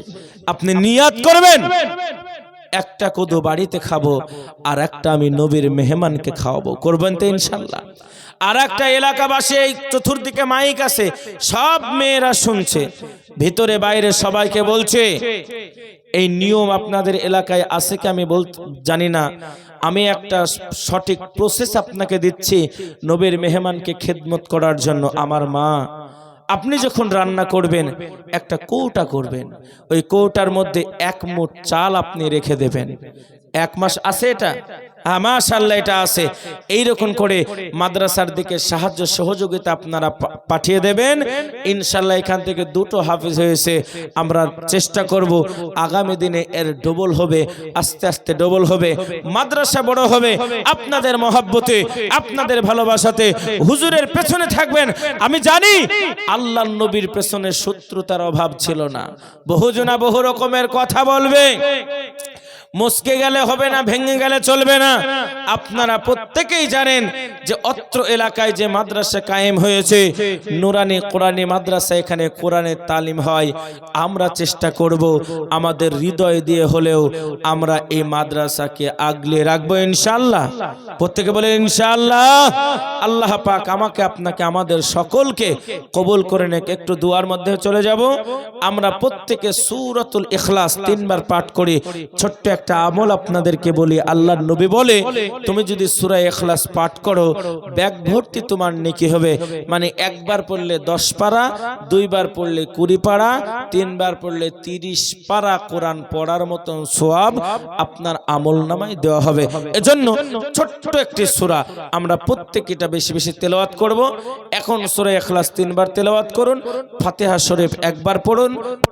আপনি নিয়াত করবেন একটা কদু বাড়িতে খাবো, আর একটা আমি নবীর মেহমানকে খাওয়াবো। করবেন তো ইনশাআল্লাহ? আর একটা এলাকাবাসী, এই চতুর্দিকে মাইক আছে, সব মেয়েরা শুনছে, ভিতরে বাইরে সবাইকে বলছে, এই নিয়ম আপনাদের এলাকায় আছে কি আমি জানি না। আমি একটা সঠিক প্রসেস আপনাকে দিচ্ছি নবীর মেহমানকে খেদমত করার জন্য। আমার মা, আপনি যখন রান্না করবেন একটা কৌটা করবেন, ওই কৌটার মধ্যে 1 মুঠ চাল আপনি রেখে দেবেন। 1 মাস আছে এটা? হ্যাঁ মাশাআল্লাহ এটা আছে। এইরকম করে মাদ্রাসার দিকে সাহায্য সহযোগিতা আপনারা পাঠিয়ে দেবেন। ইনশাআল্লাহ এখান থেকে 2টো হাফেজ হয়েছে। আমরা চেষ্টা করব আগামী দিনে এর ডবল হবে, আস্তে আস্তে ডবল হবে, মাদ্রাসা বড় হবে। আপনাদের মহব্বতে, আপনাদের ভালোবাসাতে হুজুরের পেছনে থাকবেন। আমি জানি আল্লাহর নবীর পেছনে শত্রুতার অভাব ছিল না। বহুজনা বহু রকমের কথা বলবে, মস্কে গেলে হবে না, ভেঙে গেলে চলবে না। আপনারা প্রত্যেকেই জানেন যে অত্র এলাকায় যে মাদ্রাসা কায়েম হয়েছে নুরানি কোরআনী মাদ্রাসা, এখানে কোরআনের তালিম হয়। আমরা চেষ্টা করব আমাদের হৃদয় দিয়ে হলেও আমরা এই মাদ্রাসাকে আগলে রাখবো ইনশাআল্লাহ। প্রত্যেকে বলে ইনশাআল্লাহ। আল্লাহ পাক আমাকে, আপনাকে, আমাদের সকলকে কবুল করে নেক। একটু দুয়ার মধ্যে চলে যাব। আমরা প্রত্যেকে সূরাতুল ইখলাস 3 বার পাঠ করি। ছোট্ট একটা আমল আপনাদেরকে বলি। আল্লাহর নবী বলে তুমি যদি সূরা ইখলাস পাঠ করো ব্যাগ ভর্তি তোমার নেকি হবে। মানে 1 বার পড়লে 10 পারা, 2 বার পড়লে 20 পারা, 3 বার পড়লে 30 পারা কোরআন পড়ার মতন সওয়াব আপনার আমলনামায় দেওয়া হবে। এজন্য ছোট্ট একটি সূরা আমরা প্রত্যেকে এটা বেশি বেশি তেলাওয়াত করব। এখন সূরা ইখলাস 3 বার তেলাওয়াত করুন, ফাতিহা শরীফ 1 বার পড়ুন।